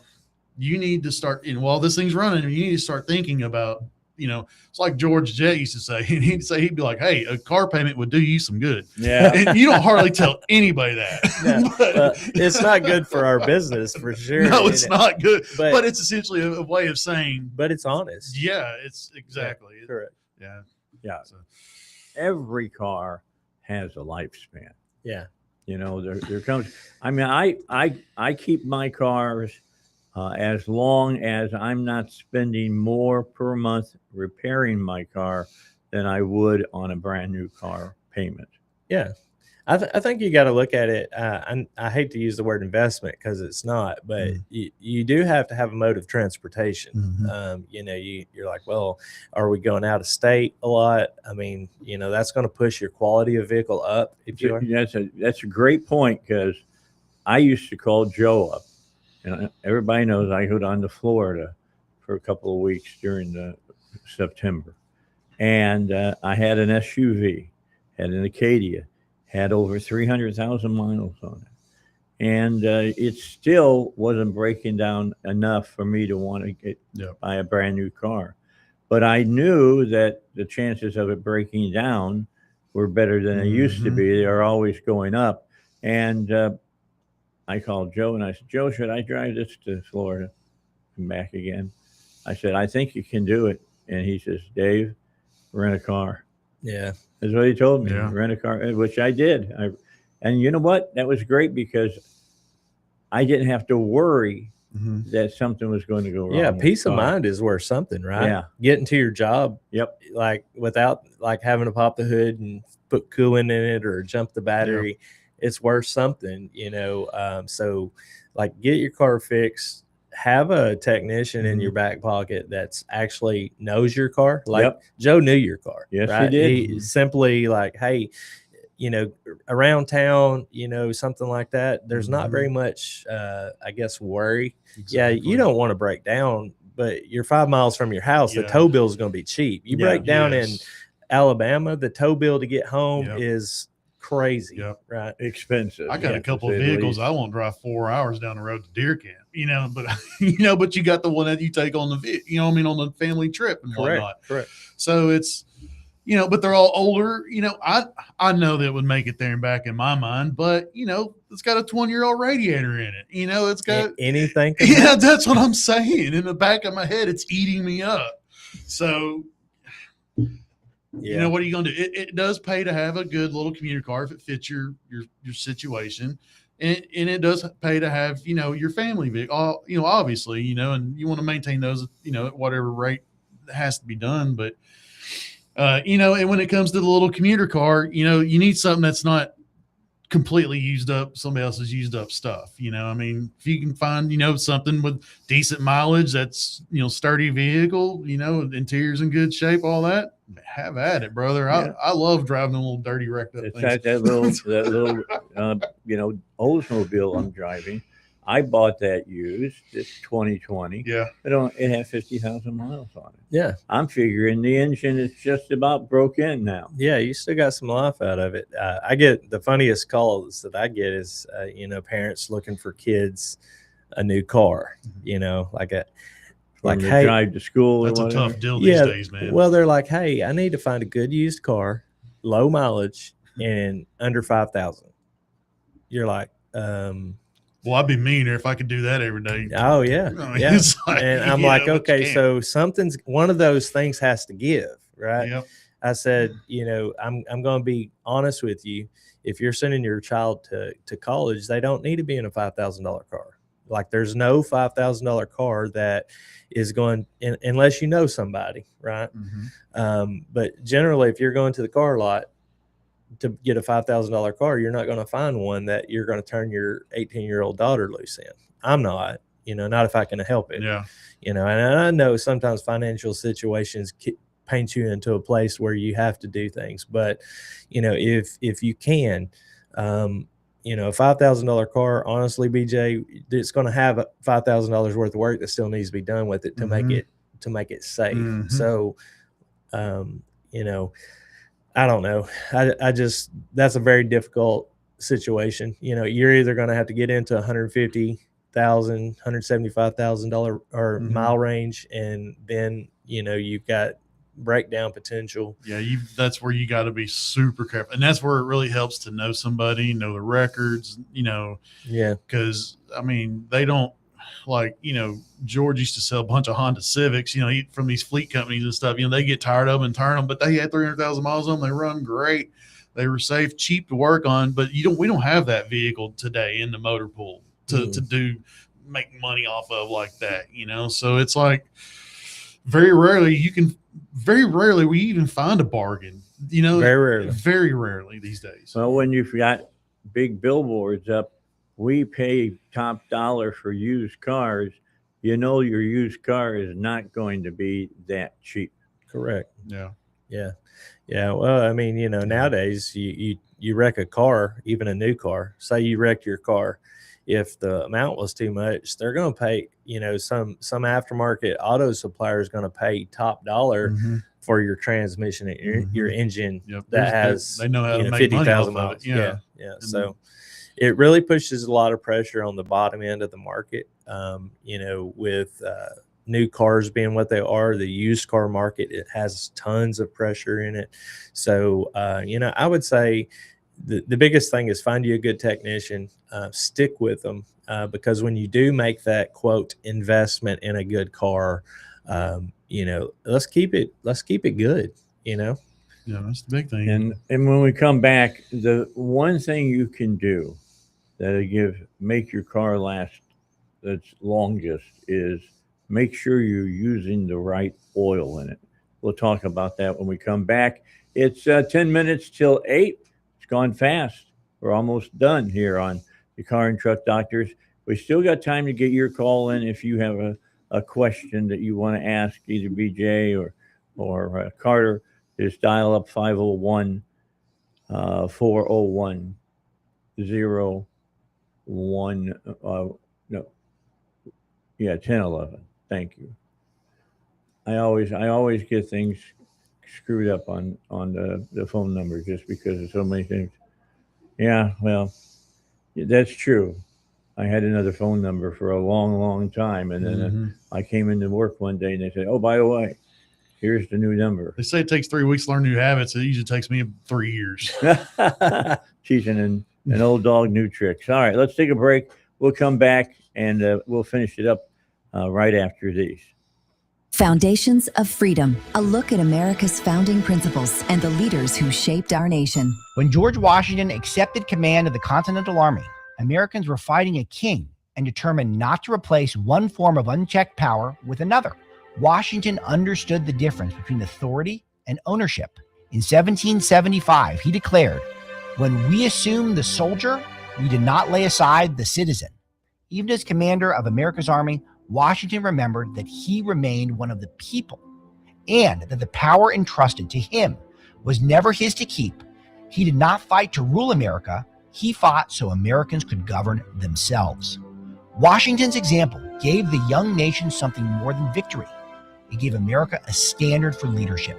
you need to start, you know, while this thing's running, you need to start thinking about, you know, it's like George Jett used to say, and he'd be like, hey, a car payment would do you some good. Yeah. And you don't hardly tell anybody that. No, it's not good for our business for sure. No, it's not good, but it's essentially a way of saying, but it's honest. Yeah, it's exactly. Yeah, correct. Yeah. So every car has a lifespan. Yeah. You know, there comes, I mean, I keep my cars as long as I'm not spending more per month repairing my car than I would on a brand new car payment. Yeah. I think you got to look at it. I hate to use the word investment because it's not, but you do have to have a mode of transportation. You know, you're like, well, are we going out of state a lot? I mean, you know, that's going to push your quality of vehicle up. If you are. That's a great point, because I used to call Joe up, and everybody knows I go down to Florida for a couple of weeks during the September, and I had an SUV, had an Acadia. Had over 300,000 miles on it. And it still wasn't breaking down enough for me to want to buy a brand new car. But I knew that the chances of it breaking down were better than they used to be. They are always going up. And I called Joe and I said, Joe, should I drive this to Florida and back again? I said, I think you can do it. And he says, Dave, rent a car. Yeah. That's what he told me. Rent a car, which I did. And you know what? That was great, because I didn't have to worry that something was going to go wrong. Yeah, peace of mind is worth something, right? Yeah. Getting to your job, like without like having to pop the hood and put coolant in it or jump the battery, it's worth something, you know. So like, get your car fixed. Have a technician in your back pocket that's actually knows your car. Like Joe knew your car. Yes, right? he did. He simply like, hey, you know, around town, you know, something like that. There's not very much, I guess, worry. Exactly. Yeah, you don't want to break down, but you're 5 miles from your house. The Yeah. tow bill is going to be cheap. You Yeah. break down in Yes. Alabama, the tow bill to get home Yep. is crazy, Yep. right? Expensive. I got Yeah, a couple to of say the vehicles. least. I won't drive 4 hours down the road to deer camp, but but you got the one that you take on the, on the family trip and whatnot. Correct. So it's, but they're all older. I know that would make it there and back in my mind, but it's got a 20-year-old radiator in it. It's got Anything. yeah, that's what I'm saying. In the back of my head, it's eating me up. So Yeah. what are you going to do? It does pay to have a good little commuter car if it fits your situation. And it does pay to have, your family vehicle, obviously, and you want to maintain those, at whatever rate has to be done. But, and when it comes to the little commuter car, you need something that's not completely used up somebody else's used up stuff. If you can find, something with decent mileage, that's, sturdy vehicle, interior's in good shape, all that, have at it, brother. Yeah. I love driving a little dirty wrecked up It's things. like that little Oldsmobile I'm driving. I bought that used. It's 2020. Yeah. It had 50,000 miles on it. Yeah. I'm figuring the engine is just about broke in now. Yeah, you still got some life out of it. I get the funniest calls that I get is, parents looking for kids a new car, From the hey, drive to school. That's or a whatever. tough deal yeah, these days, man. well, they're like, hey, I need to find a good used car, low mileage, and under 5,000. You're like, Well, I'd be meaner if I could do that every day. oh yeah, I mean, yeah. it's like, And I'm yeah, like, but you okay, can't. so one of those things has to give, right? Yep. I said, I'm going to be honest with you. If you're sending your child to college, they don't need to be in a $5,000 car. Like, there's no $5,000 car that is going unless you know somebody, right? Mm-hmm. But generally, if you're going to the car lot to get a $5,000 car, you're not going to find one that you're going to turn your 18-year-old daughter loose in. I'm not, not if I can help it. Yeah. And I know sometimes financial situations paint you into a place where you have to do things, but if you can, a $5,000 car, honestly, BJ, it's going to have $5,000 worth of work that still needs to be done with it to make it safe. Mhm. So, I don't know. I just, that's a very difficult situation. You're either going to have to get into $150,000, $175,000 or Mhm. mile range, and then you've got breakdown potential. Yeah, that's where you got to be super careful, and that's where it really helps to know somebody, know the records, Yeah, because they don't, like, George used to sell a bunch of Honda Civics, from these fleet companies and stuff. They get tired of them and turn them, but they had 300,000 miles on them. They run great. They were safe, cheap to work on, but we don't have that vehicle today in the motor pool to make money off of like that, So it's like very rarely we even find a bargain, very rarely these days. Well, when you've got big billboards up, we pay top dollar for used cars. Your used car is not going to be that cheap. correct. Yeah. Well, nowadays you wreck a car, even a new car. Say you wrecked your car. If the amount was too much, they're going to pay, some aftermarket auto supplier is going to pay top dollar for your transmission and your engine that has, they know how to make 50,000 money off miles. of it. Yeah. So it really pushes a lot of pressure on the bottom end of the market. With new cars being what they are, the used car market, it has tons of pressure in it. So, I would say the biggest thing is find you a good technician, stick with them, because when you do make that quote investment in a good car, let's keep it good. Yeah, that's the big thing. And when we come back, the one thing you can do that'll make your car last that's longest is make sure you're using the right oil in it. We'll talk about that when we come back. It's 10 minutes till 8. It's gone fast. We're almost done here on the Car and Truck Doctors. We still got time to get your call in if you have a question that you want to ask either BJ or Carter. Just dial up 501 401 1011. Thank you. I always get things screwed up on the phone number just because of so many things. Yeah, well, that's true. I had another phone number for a long, long time, and then Mhm. I came into work one day and they said, "Oh, by the way, here's the new number." They say it takes 3 weeks to learn new habits. It usually takes me 3 years. Teaching an old dog new tricks. All right, let's take a break. We'll come back and we'll finish it up right after these. Foundations of Freedom, a look at America's founding principles and the leaders who shaped our nation. When George Washington accepted command of the Continental Army, Americans were fighting a king and determined not to replace one form of unchecked power with another. Washington understood the difference between authority and ownership. In 1775, he declared, "When we assumed the soldier, we did not lay aside the citizen." Even as commander of America's army, Washington remembered that he remained one of the people and that the power entrusted to him was never his to keep. He did not fight to rule America. He fought so Americans could govern themselves. Washington's example gave the young nation something more than victory. It gave America a standard for leadership.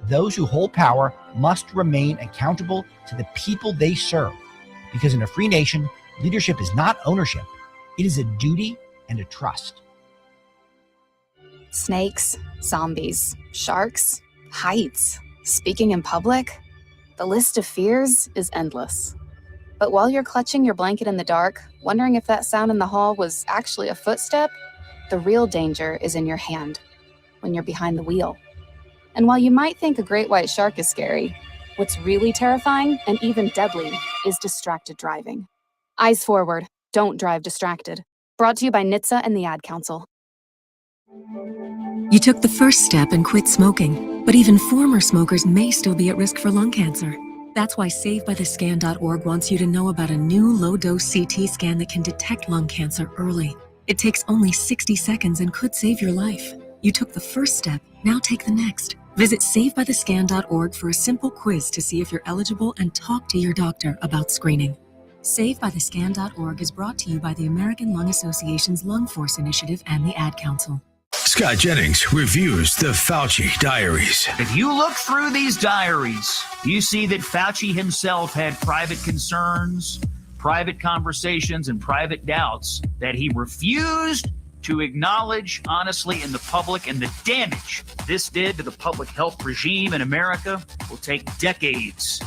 Those who hold power must remain accountable to the people they serve, because in a free nation, leadership is not ownership. It is a duty and a trust. Snakes, zombies, sharks, heights, speaking in public. The list of fears is endless. But while you're clutching your blanket in the dark, wondering if that sound in the hall was actually a footstep, the real danger is in your hand, when you're behind the wheel. And while you might think a great white shark is scary, what's really terrifying and even deadly is distracted driving. Eyes forward, don't drive distracted. Brought to you by NHTSA and the Ad Council. You took the first step and quit smoking, but even former smokers may still be at risk for lung cancer. That's why SaveByTheScan.org wants you to know about a new low-dose CT scan that can detect lung cancer early. It takes only 60 seconds and could save your life. You took the first step, now take the next. Visit SaveByTheScan.org for a simple quiz to see if you're eligible and talk to your doctor about screening. SaveByTheScan.org is brought to you by the American Lung Association's Lung Force Initiative and the Ad Council. Scott Jennings reviews the Fauci Diaries. If you look through these diaries, you see that Fauci himself had private concerns, private conversations, and private doubts that he refused to acknowledge honestly in the public, and the damage this did to the public health regime in America will take decades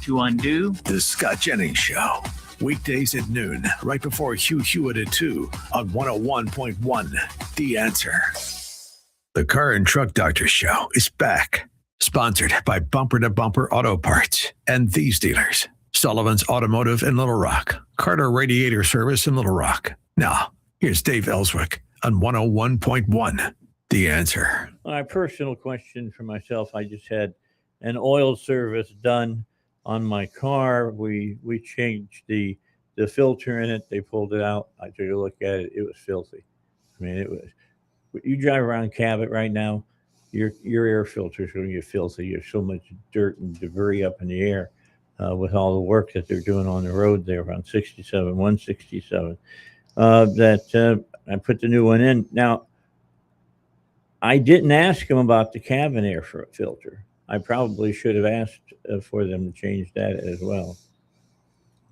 to undo. The Scott Jennings Show. Weekdays at noon, right before Hugh Hewitt at 2 on 101.1 The Answer. The Car and Truck Doctor Show is back. Sponsored by Bumper to Bumper Auto Parts and these dealers. Sullivan's Automotive in Little Rock. Carter Radiator Service in Little Rock. Now, here's Dave Elswick on 101.1 The Answer. My personal question for myself, I just had an oil service done on my car. We changed the filter in it. They pulled it out. I took a look at it. It was filthy. I mean, it was. You drive around Cabot right now, your air filter is going to get filthy. There's so much dirt and debris up in the air with all the work that they're doing on the road there around 167. That I put the new one in. Now, I didn't ask them about the cabin air filter. I probably should have asked for them to change that as well.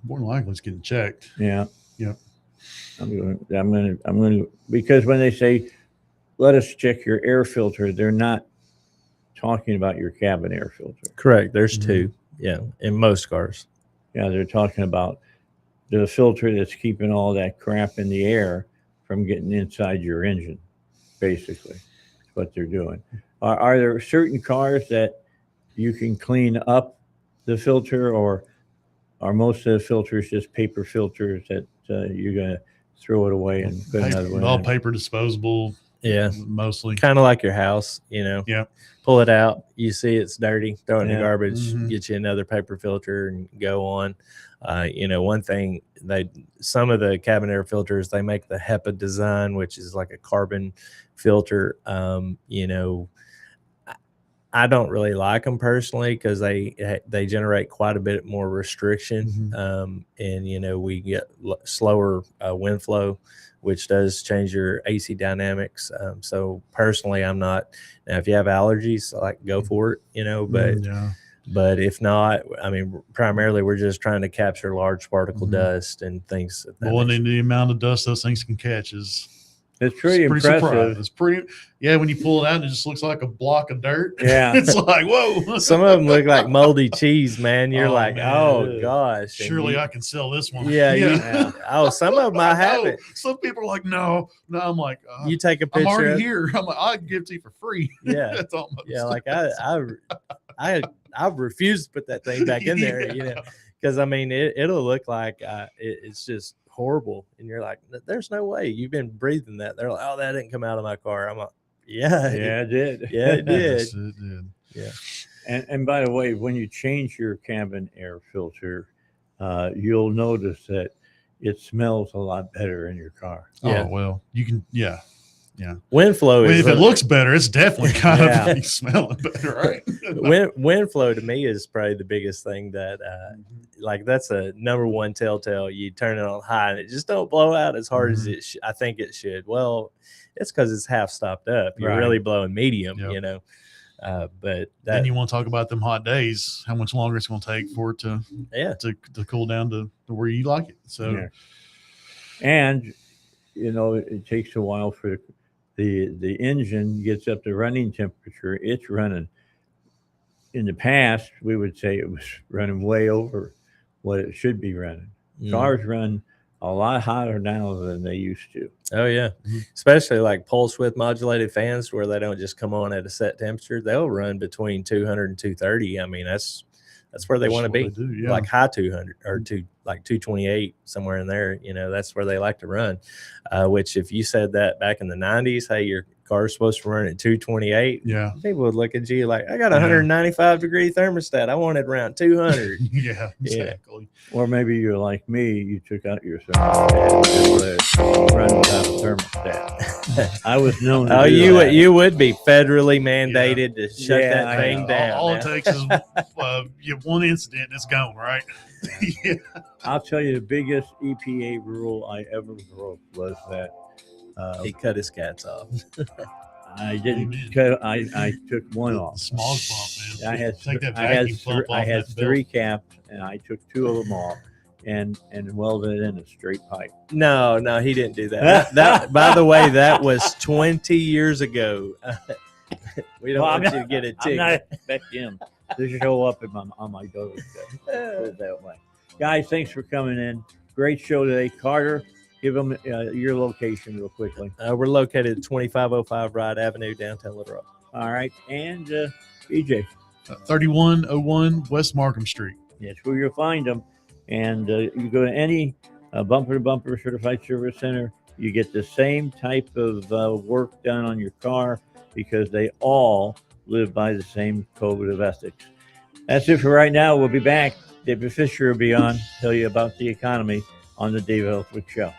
More than likely, it's getting checked. Yeah. Yep. I'm going to, because when they say, let us check your air filter, they're not talking about your cabin air filter. Correct. There's two. Yeah. In most cars. Yeah. They're talking about the filter that's keeping all that crap in the air from getting inside your engine, basically. That's what they're doing. Are there certain cars that you can clean up the filter, or are most of the filters just paper filters that you're going to throw it away and put another one all in? paper disposable. Yeah. Mostly. Kind of like your house, you know. Yeah. Pull it out. You see it's dirty. Throw it in the Yeah. garbage. Get you another paper filter and go on. One thing, some of the cabin air filters, they make the HEPA design, which is like a carbon filter. I don't really like them personally because they generate quite a bit more restriction, and we get slower wind flow which does change your AC dynamics. So personally, I'm not. Now, if you have allergies, like go for it, but if not, I mean, primarily we're just trying to capture large particle dust and things. Well, and the amount of dust those things can catch is it's pretty impressive. Surprising. It's pretty, when you pull it out, it just looks like a block of dirt. Yeah. It's like, whoa. Some of them look like moldy cheese, man. You're gosh. Surely I can sell this one. Yeah. Oh, some of them I have it. Some people are like, no. I'm like, you take a picture. I'm already here. I'm like, I'll give it to you for free. Yeah. That's almost. Yeah. Like I refuse to put that thing back in there, because I mean, it'll look like it's just horrible. And you're like, there's no way you've been breathing that. They're like, oh, that didn't come out of my car. I'm like, it did. Yeah, it did. Yes, it did. Yeah. And by the way, when you change your cabin air filter, you'll notice that it smells a lot better in your car. Yeah. Oh, well, you can, yeah. Wind flow is if it looks better, it's definitely kind of smelling better, right? Wind flow to me is probably the biggest thing that like that's a number one telltale. You turn it on high and it just don't blow out as hard as it I think it should. Well, it's because it's half stopped up. You're really blowing medium, but then you want to talk about them hot days, how much longer it's going to take for it to cool down to where you like it. So and it takes a while for the engine gets up to running temperature. It's running. In the past, we would say it was running way over what it should be running. Cars run a lot hotter now than they used to. Oh yeah, especially like pulse width modulated fans where they don't just come on at a set temperature. They'll run between 200 and 230. I mean, that's where they want to be. Like high 200 or 228, somewhere in there. That's where they like to run. Which if you said that back in the 90s, hey, your car's supposed to run at 228. Yeah, people would look at you like, I got a 195 degree thermostat. I wanted around 200. Yeah, exactly. Or maybe you're like me. You took out your thermostat and let it run without a thermostat. I was known to do that. You would be federally mandated to shut that thing down. All it takes is one incident, it's gone, right? I'll tell you the biggest EPA rule I ever broke was that he cut his cats off. I didn't cut. I took one off. Smog pump, man. I had three caps, and I took two of them off, and welded it in a straight pipe. No, he didn't do that. That by the way, that was 20 years ago. We don't want you to get a ticket. I'm not expecting him to show up on my doorstep. That way. Guys, thanks for coming in. Great show today. Carter, give them your location real quickly. We're located at 2505 Wright Avenue, downtown Little Rock. All right. And EJ? 3101 West Markham Street. That's where you'll find them. And you go to any bumper-to-bumper certified service center, you get the same type of work done on your car because they all live by the same code of ethics. That's it for right now. We'll be back. David Fisher will be on, tell you about the economy on the Dave Elswick Show.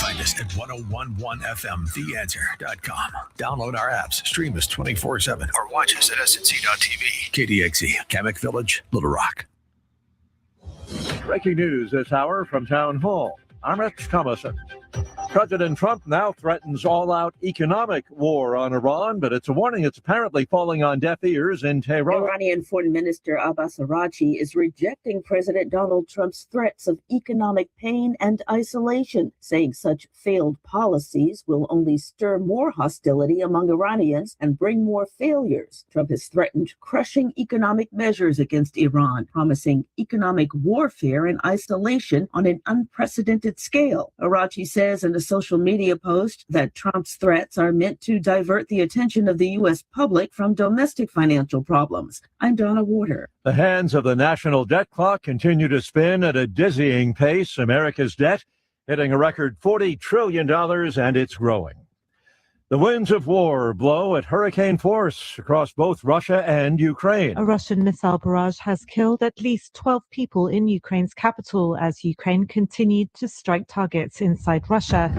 Find us at 1011fmtheanswer.com. Download our apps, stream us 24/7, or watch us at snc.tv. KDXE, Kamek Village, Little Rock. Breaking news this hour from Town Hall. I'm Rich Thomason. President Trump now threatens all-out economic war on Iran, but it's a warning it's apparently falling on deaf ears in Tehran. Iranian Foreign Minister Abbas Araghchi is rejecting President Donald Trump's threats of economic pain and isolation, saying such failed policies will only stir more hostility among Iranians and bring more failures. Trump has threatened crushing economic measures against Iran, promising economic warfare and isolation on an unprecedented scale. Araghchi says in a social media post that Trump's threats are meant to divert the attention of the U.S. public from domestic financial problems. I'm Donna Warder. The hands of the national debt clock continue to spin at a dizzying pace. America's debt hitting a record $40 trillion, and it's growing. The winds of war blow at hurricane force across both Russia and Ukraine. A Russian missile barrage has killed at least 12 people in Ukraine's capital as Ukraine continued to strike targets inside Russia.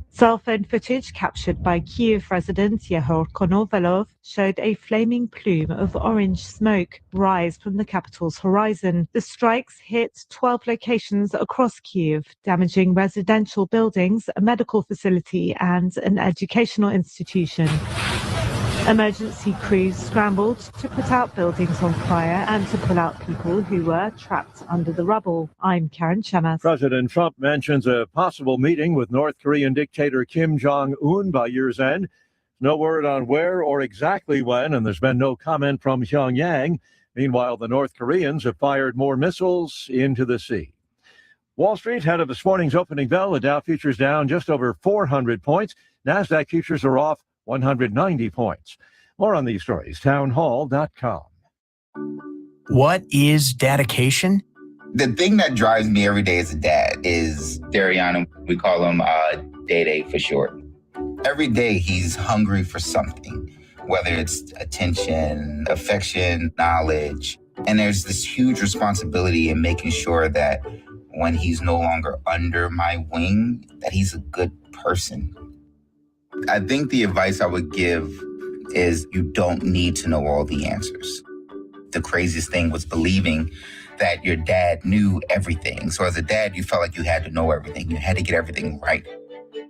Cell phone footage captured by Kyiv resident Yehor Konovalov showed a flaming plume of orange smoke rise from the capital's horizon. The strikes hit 12 locations across Kyiv, damaging residential buildings, a medical facility, and an educational institution. Emergency crews scrambled to put out buildings on fire and to pull out people who were trapped under the rubble. I'm Karen Chemas. President Trump mentions a possible meeting with North Korean dictator Kim Jong-un by year's end. No word on where or exactly when, and there's been no comment from Pyongyang. Meanwhile, the North Koreans have fired more missiles into the sea. Wall Street ahead of this morning's opening bell. The Dow futures down just over 400 points. NASDAQ futures are off 190 points. More on these stories, townhall.com. What is dedication? The thing that drives me every day as a dad is Darian. We call him Day for short. Every day he's hungry for something, whether it's attention, affection, knowledge. And there's this huge responsibility in making sure that when he's no longer under my wing, that he's a good person. I think the advice I would give is you don't need to know all the answers. The craziest thing was believing that your dad knew everything. So as a dad, you felt like you had to know everything. You had to get everything right.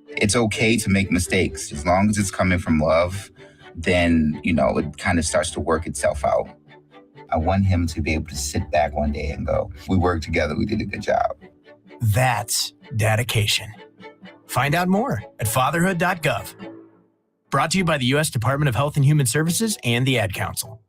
It's okay to make mistakes. As long as it's coming from love, then, it kind of starts to work itself out. I want him to be able to sit back one day and go, we worked together, we did a good job. That's dedication. Find out more at fatherhood.gov. Brought to you by the U.S. Department of Health and Human Services and the Ad Council.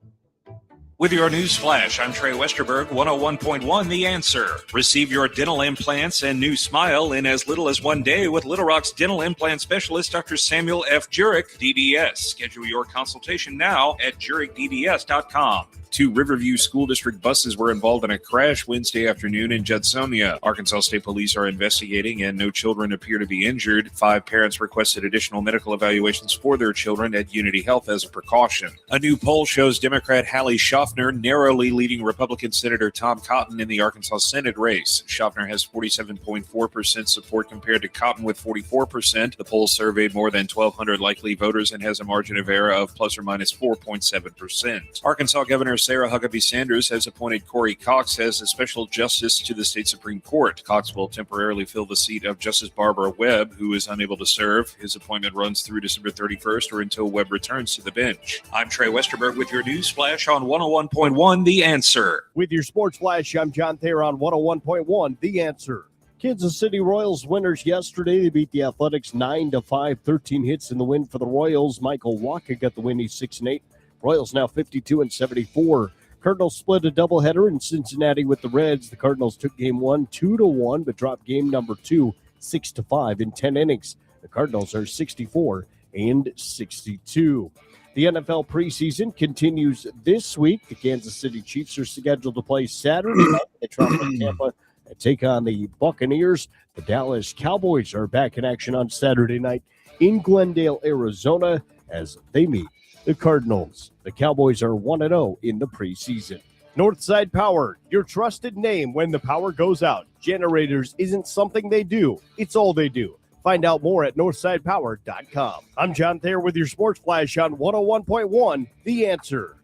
With your news flash, I'm Trey Westerberg, 101.1 The Answer. Receive your dental implants and new smile in as little as 1 day with Little Rock's dental implant specialist, Dr. Samuel F. Jurek, DDS. Schedule your consultation now at jurekdds.com. 2 Riverview School District buses were involved in a crash Wednesday afternoon in Judsonia. Arkansas State Police are investigating and no children appear to be injured. 5 parents requested additional medical evaluations for their children at Unity Health as a precaution. A new poll shows Democrat Hallie Schaffner narrowly leading Republican Senator Tom Cotton in the Arkansas Senate race. Schaffner has 47.4% support compared to Cotton with 44%. The poll surveyed more than 1,200 likely voters and has a margin of error of plus or minus 4.7%. Arkansas Governor Sarah Huckabee Sanders has appointed Corey Cox as a special justice to the state Supreme Court. Cox will temporarily fill the seat of Justice Barbara Webb, who is unable to serve. His appointment runs through December 31st or until Webb returns to the bench. I'm Trey Westerberg with your news flash on 101.1 The Answer. With your sports flash, I'm John Thayer on 101.1 The Answer. Kansas City Royals winners yesterday. They beat the Athletics 9-5, 13 hits in the win for the Royals. Michael Wacha got the win. He's 6-8. Royals now 52-74. Cardinals split a doubleheader in Cincinnati with the Reds. The Cardinals took game 1 2-1, but dropped game number 2 6-5 in 10 innings. The Cardinals are 64-62. The NFL preseason continues this week. The Kansas City Chiefs are scheduled to play Saturday night. They travel to Tampa and take on the Buccaneers. The Dallas Cowboys are back in action on Saturday night in Glendale, Arizona, as they meet the Cardinals. The Cowboys are 1-0 in the preseason. Northside Power, your trusted name when the power goes out. Generators isn't something they do, it's all they do. Find out more at northsidepower.com. I'm John Thayer with your Sports Flash on 101.1 The Answer.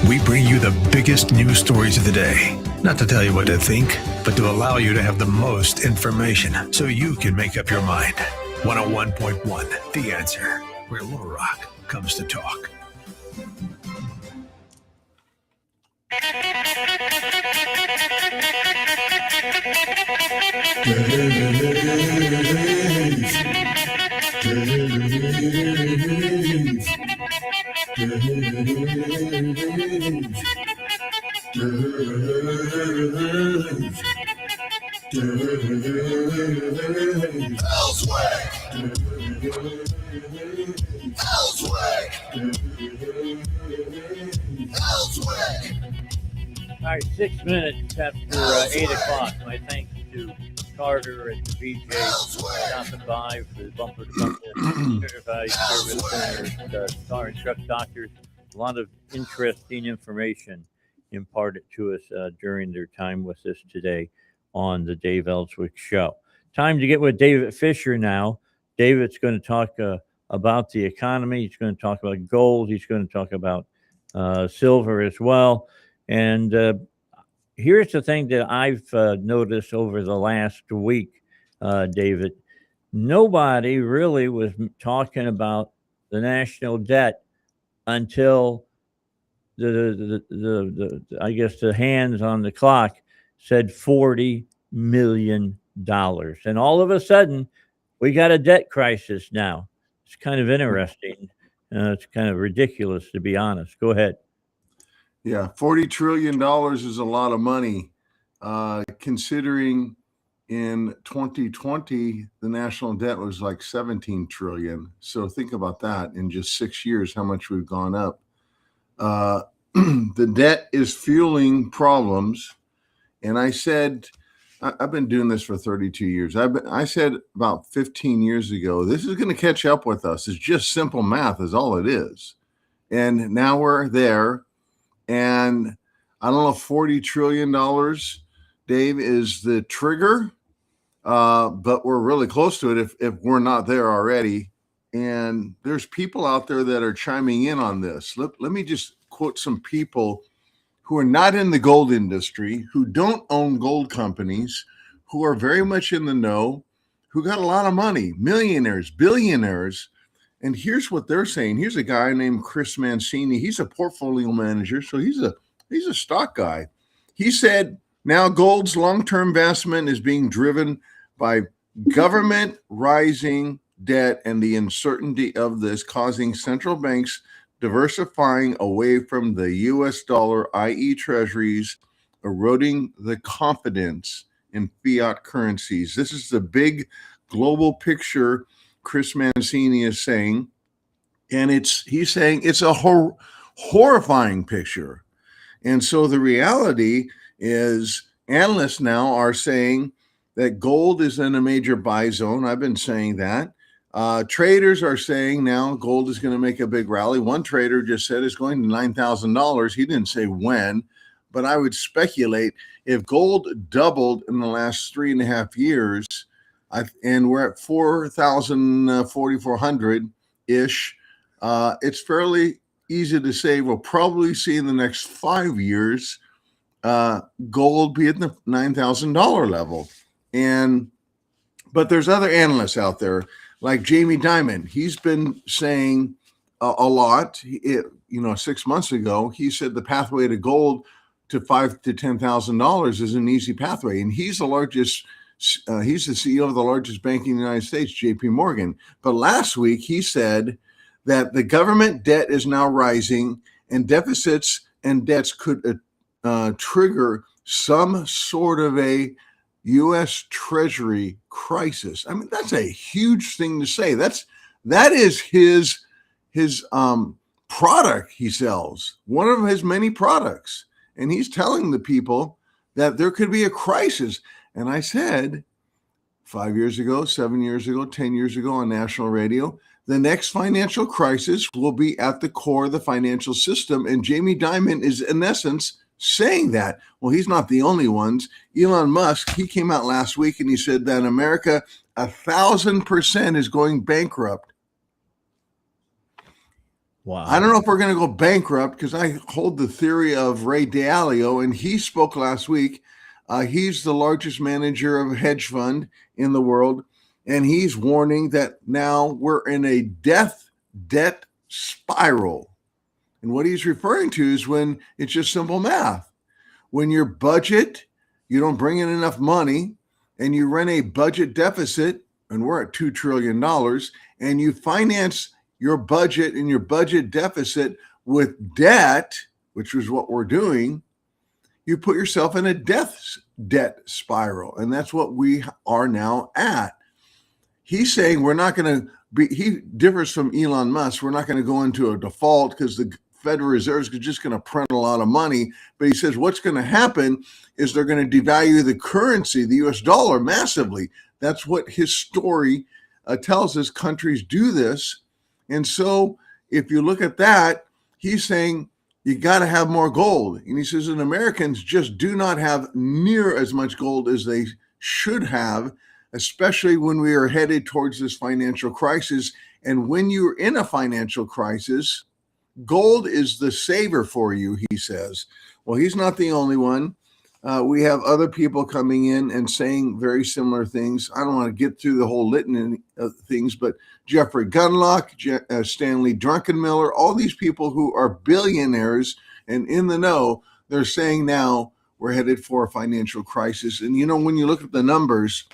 We bring you the biggest news stories of the day. Not to tell you what to think, but to allow you to have the most information so you can make up your mind. 101.1 The Answer, where Little Rock comes to talk. All right, 6 minutes after 8 o'clock. My thanks to Carter at the BJ stopping by for the bumper to bumper certified service centers, car and truck doctors. A lot of interesting information imparted to us during their time with us today on the Dave Elswick Show. Time to get with David Fisher now. David's going to talk about the economy. He's going to talk about gold. He's going to talk about silver as well. And here's the thing that I've noticed over the last week, David. Nobody really was talking about the national debt until the I guess the hands on the clock said $40 million. And all of a sudden, we got a debt crisis now. It's kind of interesting. It's kind of ridiculous, to be honest. Go ahead. Yeah, $40 trillion is a lot of money, considering in 2020, the national debt was like 17 trillion. So think about that in just 6 years, how much we've gone up. The debt is fueling problems. And I said, I've been doing this for 32 years. I said about 15 years ago, this is going to catch up with us. It's just simple math is all it is. And now we're there. And I don't know if $40 trillion, Dave, is the trigger, but we're really close to it if we're not there already. And there's people out there that are chiming in on this. Let me just quote some people who are not in the gold industry, who don't own gold companies, who are very much in the know, who got a lot of money, millionaires, billionaires. And here's what they're saying. Here's a guy named Chris Mancini. He's a portfolio manager, so he's a stock guy. He said, now gold's long-term investment is being driven by government rising debt and the uncertainty of this causing central banks diversifying away from the U.S. dollar, i.e. treasuries, eroding the confidence in fiat currencies. This is the big global picture Chris Mancini is saying, and he's saying it's a horrifying picture. And so the reality is analysts now are saying that gold is in a major buy zone. I've been saying that. Traders are saying now gold is going to make a big rally. One trader just said it's going to $9,000. He didn't say when, but I would speculate if gold doubled in the last 3.5 years, and we're at 4,400 ish. It's fairly easy to say we'll probably see in the next 5 years gold be at the $9,000 level. But there's other analysts out there like Jamie Dimon. He's been saying a lot. 6 months ago, he said the pathway to gold to $5,000 to $10,000 is an easy pathway, and he's the largest. He's the CEO of the largest bank in the United States, J.P. Morgan. But last week, he said that the government debt is now rising and deficits and debts could trigger some sort of a U.S. Treasury crisis. I mean, that's a huge thing to say. That is his product he sells, one of his many products. And he's telling the people that there could be a crisis. And I said 5 years ago, 7 years ago, 10 years ago on national radio, the next financial crisis will be at the core of the financial system. And Jamie Dimon is, in essence, saying that. Well, he's not the only ones. Elon Musk, he came out last week and he said that America 1,000% is going bankrupt. Wow. I don't know if we're going to go bankrupt because I hold the theory of Ray Dalio, and he spoke last week. He's the largest manager of a hedge fund in the world, and he's warning that now we're in a debt spiral. And what he's referring to is when it's just simple math. When your budget, you don't bring in enough money, and you run a budget deficit, and we're at $2 trillion, and you finance your budget and your budget deficit with debt, which is what we're doing, you put yourself in a debt spiral. And that's what we are now at. He's saying we're not going to be, he differs from Elon Musk. We're not going to go into a default because the Federal Reserve is just going to print a lot of money. But he says what's going to happen is they're going to devalue the currency, the US dollar, massively. That's what his story tells us. Countries do this. And so if you look at that, he's saying you got to have more gold. And he says, and Americans just do not have near as much gold as they should have, especially when we are headed towards this financial crisis. And when you're in a financial crisis, gold is the saver for you, he says. Well, he's not the only one. We have other people coming in and saying very similar things. I don't want to get through the whole litany of things, but Jeffrey Gundlach, Stanley Druckenmiller, all these people who are billionaires and in the know, they're saying now we're headed for a financial crisis. And, you know, when you look at the numbers,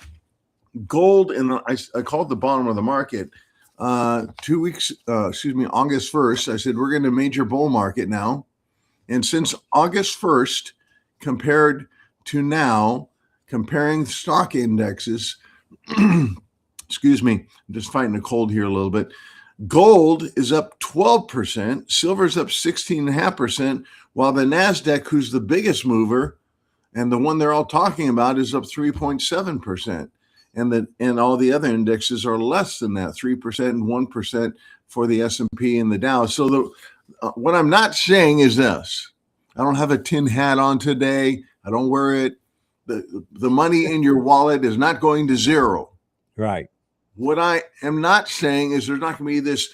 gold, and I called the bottom of the market 2 weeks, August 1st, I said, we're in a major bull market now. And since August 1st, compared to now, comparing stock indexes, excuse me, I'm just fighting a cold here a little bit. Gold is up 12%, silver's up 16.5%, while the NASDAQ, who's the biggest mover, and the one they're all talking about, is up 3.7%. And all the other indexes are less than that, 3% and 1% for the S&P and the Dow. So what I'm not saying is this. I don't have a tin hat on today. I don't wear it. The money in your wallet is not going to zero. Right. What I am not saying is there's not going to be this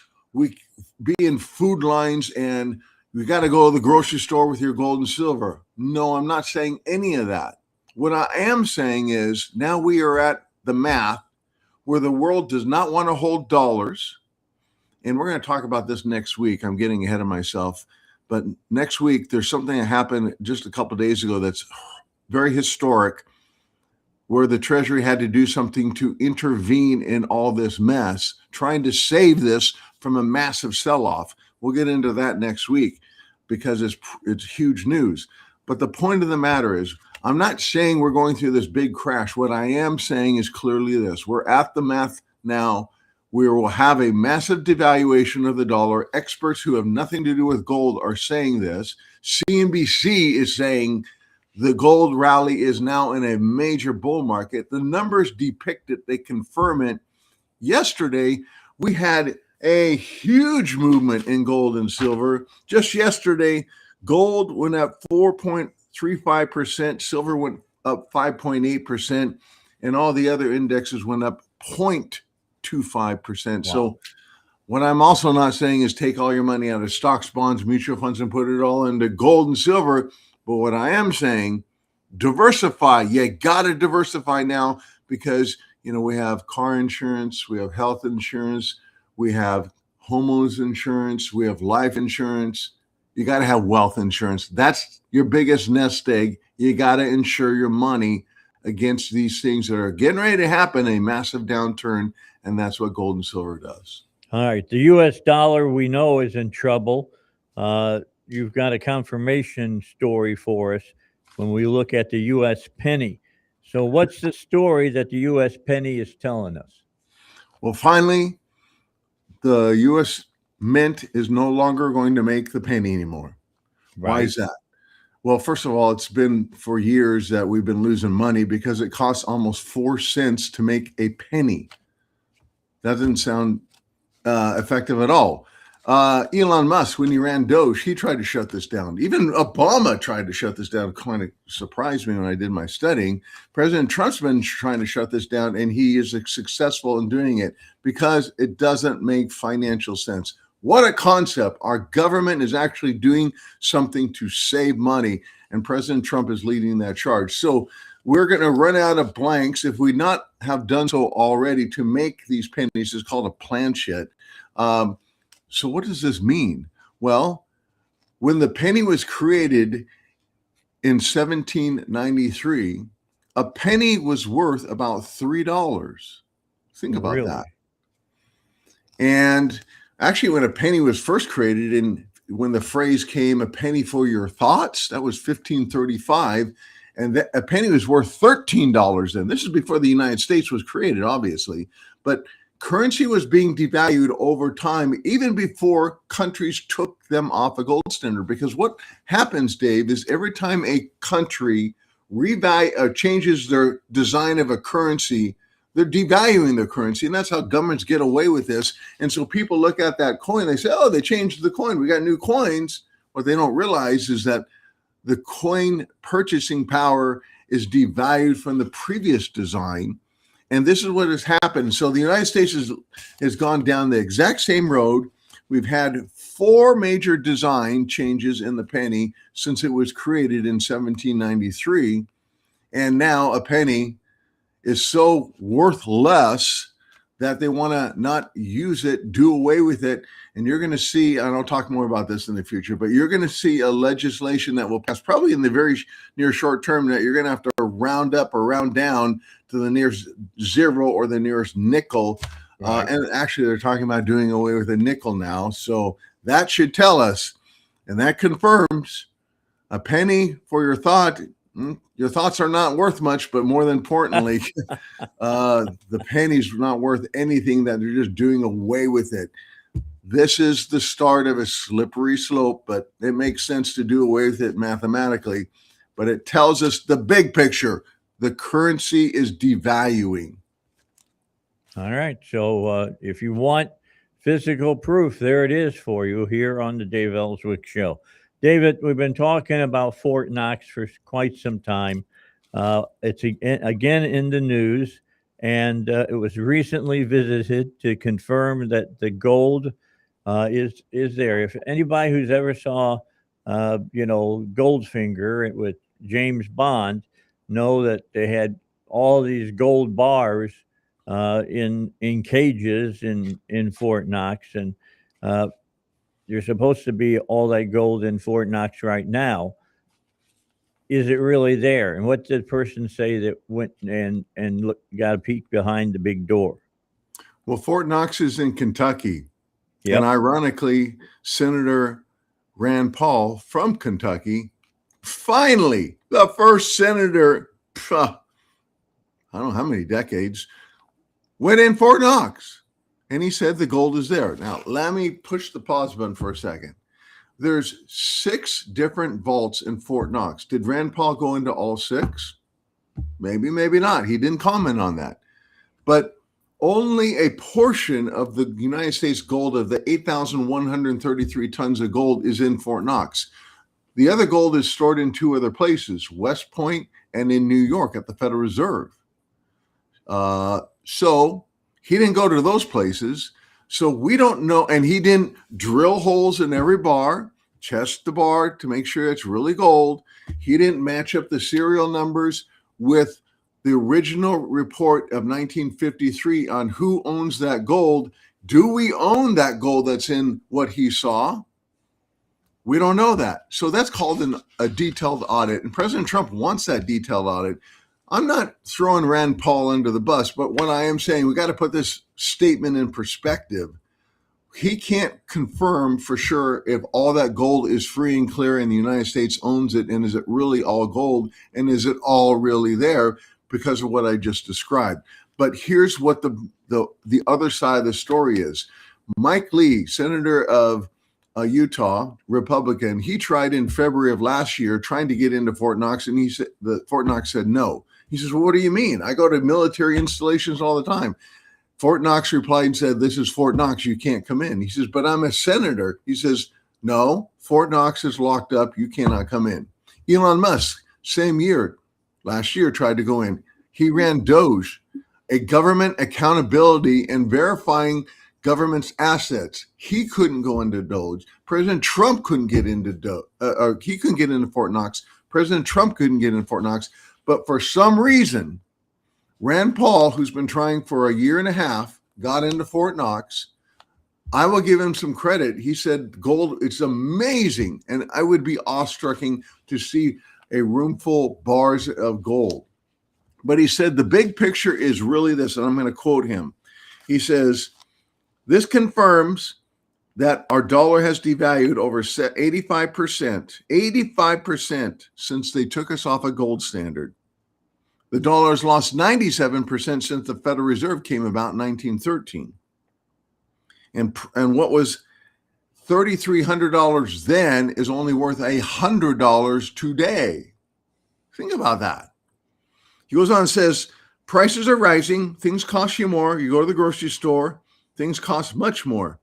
be in food lines and you got to go to the grocery store with your gold and silver. No, I'm not saying any of that. What I am saying is now we are at the math where the world does not want to hold dollars. And we're going to talk about this next week. I'm getting ahead of myself. But next week, there's something that happened just a couple of days ago that's very historic, where the Treasury had to do something to intervene in all this mess, trying to save this from a massive sell-off. We'll get into that next week because it's huge news. But the point of the matter is, I'm not saying we're going through this big crash. What I am saying is clearly this. We're at the math now. We will have a massive devaluation of the dollar. Experts who have nothing to do with gold are saying this. CNBC is saying the gold rally is now in a major bull market. The numbers depict it. They confirm it. Yesterday, we had a huge movement in gold and silver. Just yesterday, gold went up 4.35%. Silver went up 5.8%. And all the other indexes went up 0.25%. Wow. So what I'm also not saying is take all your money out of stocks, bonds, mutual funds, and put it all into gold and silver. But what I am saying, diversify. You got to diversify now because, you know, we have car insurance, we have health insurance, we have homeowners insurance, we have life insurance. You got to have wealth insurance. That's your biggest nest egg. You got to insure your money against these things that are getting ready to happen, a massive downturn. And that's what gold and silver does. All right. The U.S. dollar, we know, is in trouble. You've got a confirmation story for us when we look at the U.S. penny. So what's the story that the U.S. penny is telling us? Well, finally, the U.S. Mint is no longer going to make the penny anymore. Right. Why is that? Well, first of all, it's been for years that we've been losing money because it costs almost 4 cents to make a penny. That doesn't sound effective at all. Elon Musk, when he ran Doge, he tried to shut this down. Even Obama tried to shut this down. Kind of surprised me when I did my studying. President Trump's been trying to shut this down, and he is successful in doing it because it doesn't make financial sense. What a concept. Our government is actually doing something to save money, and President Trump is leading that charge. So we're going to run out of blanks if we not have done so already to make these pennies. It's called a planchette. So what does this mean? Well, when the penny was created in 1793, a penny was worth about $3. Think about that. And actually, when a penny was first created in when the phrase came, a penny for your thoughts, that was 1535. And a penny was worth $13 then. This is before the United States was created, obviously. But currency was being devalued over time, even before countries took them off a gold standard. Because what happens, Dave, is every time a country changes their design of a currency, they're devaluing the currency, and that's how governments get away with this. And so people look at that coin, they say, oh, they changed the coin. We got new coins. What they don't realize is that the coin purchasing power is devalued from the previous design. And this is what has happened. So the United States has gone down the exact same road. We've had 4 major design changes in the penny since it was created in 1793. And now a penny is so worth less that they want to not use it, do away with it. And you're going to see, and I'll talk more about this in the future, but you're going to see a legislation that will pass probably in the very near short term that you're going to have to round up or round down to the nearest zero or the nearest nickel. Right. And actually, they're talking about doing away with a nickel now. So that should tell us, and that confirms, a penny for your thought. Your thoughts are not worth much, but more than importantly, the penny's not worth anything, that they're just doing away with it. This is the start of a slippery slope, but it makes sense to do away with it mathematically. But it tells us the big picture. The currency is devaluing. All right. So if you want physical proof, there it is for you here on the Dave Elswick Show. David, we've been talking about Fort Knox for quite some time. It's again in the news, and it was recently visited to confirm that the gold is there. If anybody who's ever saw, Goldfinger with James Bond, know that they had all these gold bars in cages in Fort Knox, and there's supposed to be all that gold in Fort Knox right now. Is it really there? And what did the person say that went and got a peek behind the big door? Well, Fort Knox is in Kentucky. Yep. And ironically, Senator Rand Paul from Kentucky, finally, the first senator, I don't know how many decades, went in Fort Knox. And he said the gold is there. Now, let me push the pause button for a second. There's 6 different vaults in Fort Knox. Did Rand Paul go into all 6? Maybe, maybe not. He didn't comment on that. But only a portion of the United States gold of the 8,133 tons of gold is in Fort Knox. The other gold is stored in 2 other places, West Point and in New York at the Federal Reserve. So he didn't go to those places. So we don't know. And he didn't drill holes in every bar, test the bar to make sure it's really gold. He didn't match up the serial numbers with the original report of 1953 on who owns that gold. Do we own that gold that's in what he saw? We don't know that. So that's called a detailed audit. And President Trump wants that detailed audit. I'm not throwing Rand Paul under the bus, but what I am saying, we got to put this statement in perspective. He can't confirm for sure if all that gold is free and clear and the United States owns it, and is it really all gold, and is it all really there because of what I just described. But here's what the other side of the story is. Mike Lee, senator of Utah, Republican, he tried in February of last year trying to get into Fort Knox, and Fort Knox said no. He says, well, what do you mean? I go to military installations all the time. Fort Knox replied and said, this is Fort Knox. You can't come in. He says, but I'm a senator. He says, no, Fort Knox is locked up. You cannot come in. Elon Musk, same year, last year, tried to go in. He ran Doge, a government accountability and verifying government's assets. He couldn't go into Doge. President Trump couldn't get into he couldn't get into Fort Knox. President Trump couldn't get into Fort Knox. But for some reason, Rand Paul, who's been trying for a year and a half, got into Fort Knox. I will give him some credit. He said gold, it's amazing. And I would be awestrucking to see a room full bars of gold. But he said the big picture is really this, and I'm going to quote him. He says, this confirms that our dollar has devalued over 85% since they took us off a gold standard. The dollar has lost 97% since the Federal Reserve came about in 1913. And what was $3,300 then is only worth $100 today. Think about that. He goes on and says, prices are rising. Things cost you more. You go to the grocery store, things cost much more.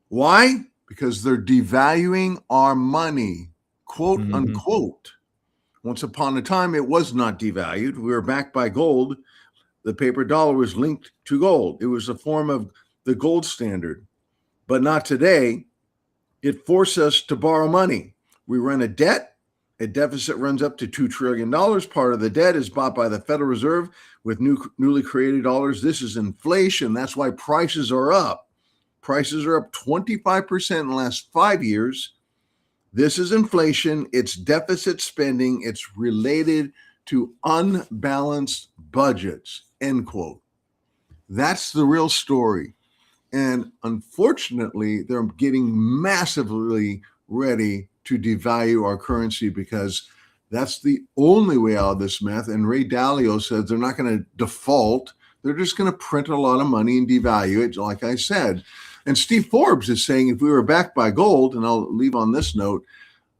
Why? Because they're devaluing our money, quote unquote. Once upon a time, it was not devalued. We were backed by gold. The paper dollar was linked to gold. It was a form of the gold standard, but not today. It forced us to borrow money. We run a debt. A deficit runs up to $2 trillion. Part of the debt is bought by the Federal Reserve with newly created dollars. This is inflation. That's why prices are up. Prices are up 25% in the last 5 years. This is inflation. It's deficit spending. It's related to unbalanced budgets, end quote. That's the real story. And unfortunately, they're getting massively ready to devalue our currency because that's the only way out of this mess. And Ray Dalio says they're not going to default. They're just going to print a lot of money and devalue it, like I said. And Steve Forbes is saying if we were backed by gold, and I'll leave on this note,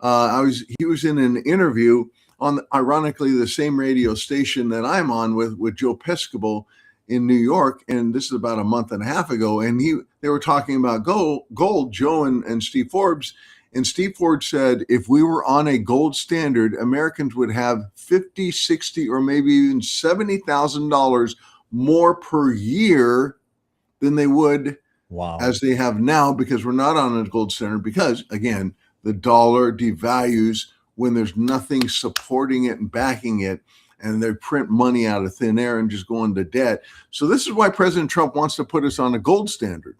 he was in an interview on, ironically, the same radio station that I'm on with Joe Piscopo in New York, and this is about a month and a half ago, and they were talking about gold, Joe and Steve Forbes, and Steve Forbes said if we were on a gold standard, Americans would have $50, $60, or maybe even $70,000 more per year than they would as they have now, because we're not on a gold standard, because, again, the dollar devalues when there's nothing supporting it and backing it, and they print money out of thin air and just go into debt. So this is why President Trump wants to put us on a gold standard,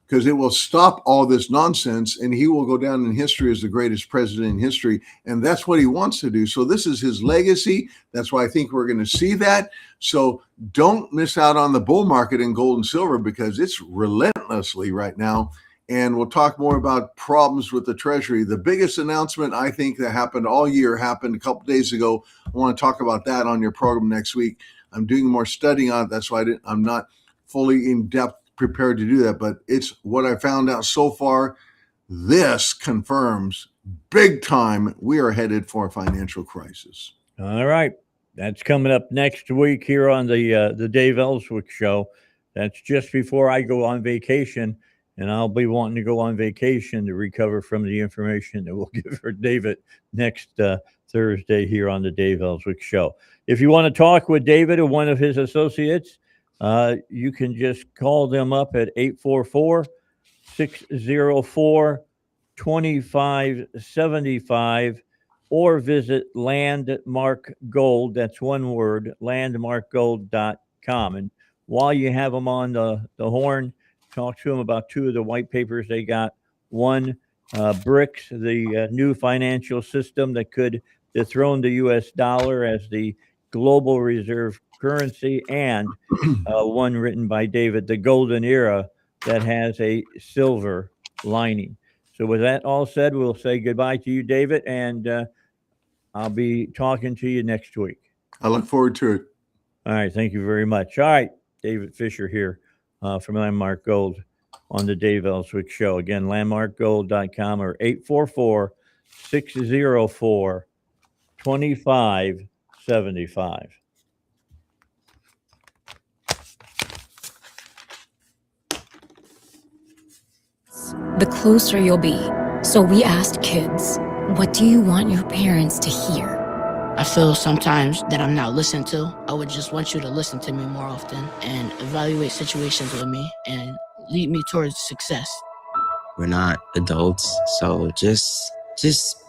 because it will stop all this nonsense, and he will go down in history as the greatest president in history, and that's what he wants to do. So this is his legacy. That's why I think we're going to see that. So don't miss out on the bull market in gold and silver, because it's relentlessly right now. And we'll talk more about problems with the Treasury. The biggest announcement, I think, that happened all year happened a couple days ago. I want to talk about that on your program next week. I'm doing more studying on it. That's why I'm not fully in depth prepared to do that. But it's what I found out so far. This confirms big time we are headed for a financial crisis. All right. That's coming up next week here on the Dave Elswick Show. That's just before I go on vacation. And I'll be wanting to go on vacation to recover from the information that we'll give for David next Thursday here on the Dave Elswick Show. If you want to talk with David or one of his associates, you can just call them up at 844-604-2575 or visit Landmark Gold. That's one word, landmarkgold.com. And while you have them on the horn, talk to them about two of the white papers they got. One, BRICS, the new financial system that could dethrone the U.S. dollar as the global reserve currency, and one written by David, The Golden Era, that has a silver lining. So with that all said, we'll say goodbye to you, David, and I'll be talking to you next week. I look forward to it. All right. Thank you very much. All right. David Fisher here. From Landmark Gold on the Dave Elswick Show. Again, landmarkgold.com or 844-604-2575. The closer you'll be. So we asked kids, what do you want your parents to hear? I feel sometimes that I'm not listened to. I would just want you to listen to me more often and evaluate situations with me and lead me towards success. We're not adults, so just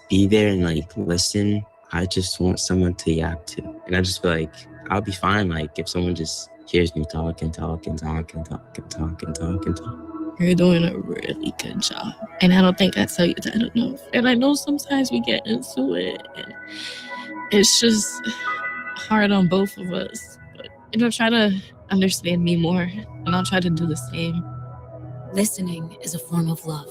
be there and listen. I just want someone to yap to. And I just feel like I'll be fine if someone just hears me talk and talk and talk and talk and talk and talk and talk. You're doing a really good job. And I don't think I tell you that enough. And I know sometimes we get into it and it's just hard on both of us. But, try to understand me more and I'll try to do the same. Listening is a form of love.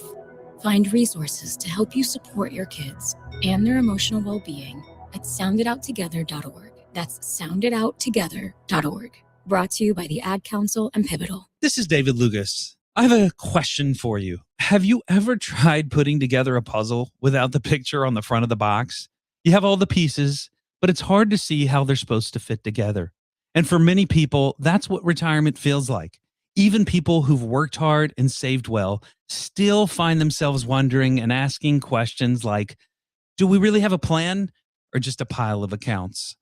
Find resources to help you support your kids and their emotional well-being at soundidouttogether.org. That's soundidouttogether.org. Brought to you by the Ad Council and Pivotal. This is David Lucas. I have a question for you. Have you ever tried putting together a puzzle without the picture on the front of the box? You have all the pieces, but it's hard to see how they're supposed to fit together. And for many people, that's what retirement feels like. Even people who've worked hard and saved well still find themselves wondering and asking questions like, do we really have a plan or just a pile of accounts?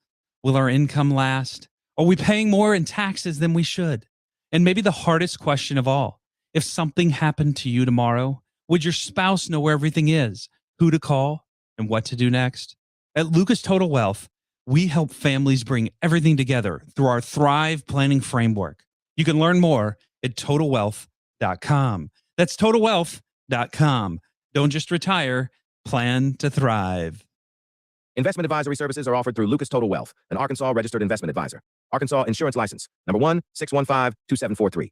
Will our income last? Are we paying more in taxes than we should? And maybe the hardest question of all, if something happened to you tomorrow, would your spouse know where everything is, who to call, and what to do next? At Lucas Total Wealth, we help families bring everything together through our Thrive Planning Framework. You can learn more at TotalWealth.com. That's TotalWealth.com. Don't just retire, plan to thrive. Investment advisory services are offered through Lucas Total Wealth, an Arkansas registered investment advisor. Arkansas Insurance License, number 1-615-2743.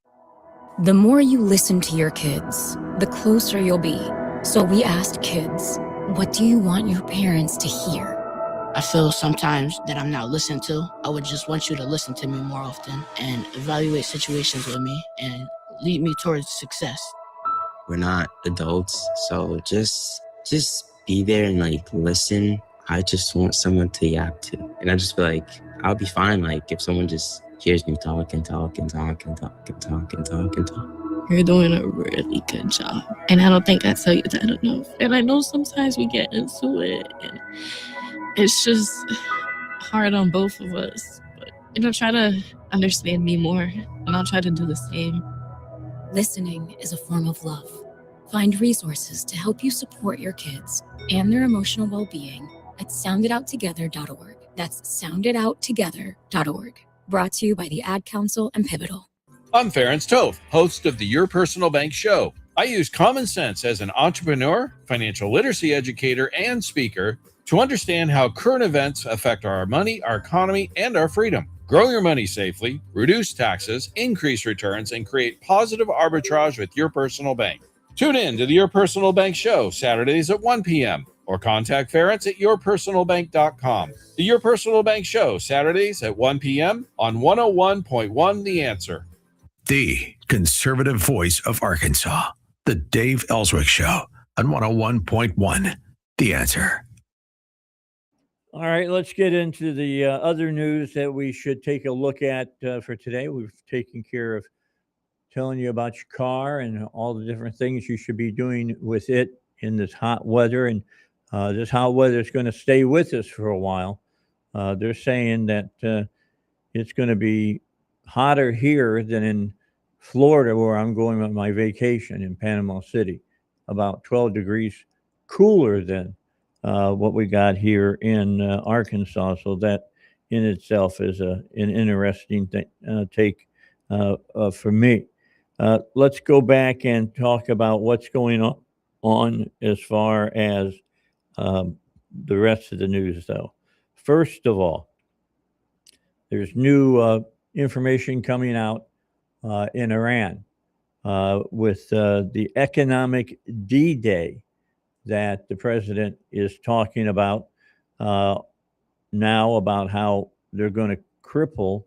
The more you listen to your kids, the closer you'll be. So we asked kids, what do you want your parents to hear? I feel sometimes that I'm not listened to. I would just want you to listen to me more often and evaluate situations with me and lead me towards success. We're not adults, so just be there and listen. I just want someone to yap to. And I just feel like I'll be fine if someone just hears me talk and talk and talk and talk and talk and talk and talk. You're doing a really good job. And I don't think I tell you that enough. And I know sometimes we get into it and it's just hard on both of us. But, try to understand me more and I'll try to do the same. Listening is a form of love. Find resources to help you support your kids and their emotional well-being at soundidouttogether.org. That's soundidouttogether.org. Brought to you by the Ad Council and Pivotal. I'm Ferenc Tove, host of the Your Personal Bank Show. I use common sense as an entrepreneur, financial literacy educator, and speaker to understand how current events affect our money, our economy, and our freedom. Grow your money safely, reduce taxes, increase returns, and create positive arbitrage with Your Personal Bank. Tune in to the Your Personal Bank Show, Saturdays at 1 p.m. or contact Ferenc at yourpersonalbank.com. The Your Personal Bank Show, Saturdays at 1 p.m. on 101.1 The Answer. The conservative voice of Arkansas, The Dave Elswick Show on 101.1 The Answer. All right, let's get into the other news that we should take a look at for today. We've taken care of telling you about your car and all the different things you should be doing with it in this hot weather. And this hot weather is going to stay with us for a while. They're saying that it's going to be hotter here than in Florida, where I'm going on my vacation in Panama City, about 12 degrees cooler than what we got here in Arkansas. So that in itself is an interesting take for me. Let's go back and talk about what's going on as far as the rest of the news, though. First of all, there's new information coming out in Iran with the economic D-Day that the president is talking about now, about how they're going to cripple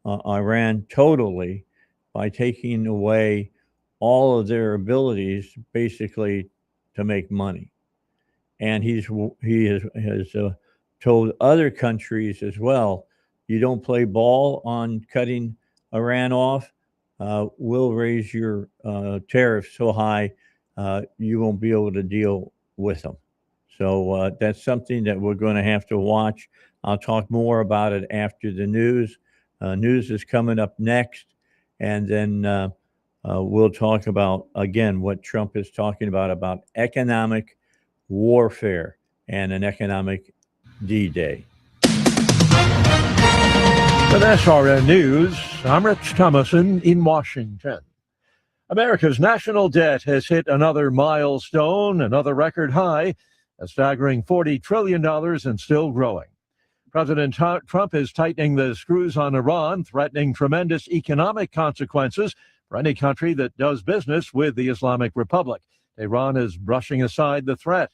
Iran totally by taking away all of their abilities basically to make money. And he has told other countries as well, you don't play ball on cutting Iran off, we'll raise your tariffs so high you won't be able to deal with them. So that's something that we're going to have to watch. I'll talk more about it after the news. News is coming up next. And then we'll talk about, again, what Trump is talking about economic warfare and an economic D-Day. With SRN News, I'm Rich Thomason in Washington. America's national debt has hit another milestone, another record high, a staggering $40 trillion and still growing. President Trump is tightening the screws on Iran, threatening tremendous economic consequences for any country that does business with the Islamic Republic. Tehran is brushing aside the threat.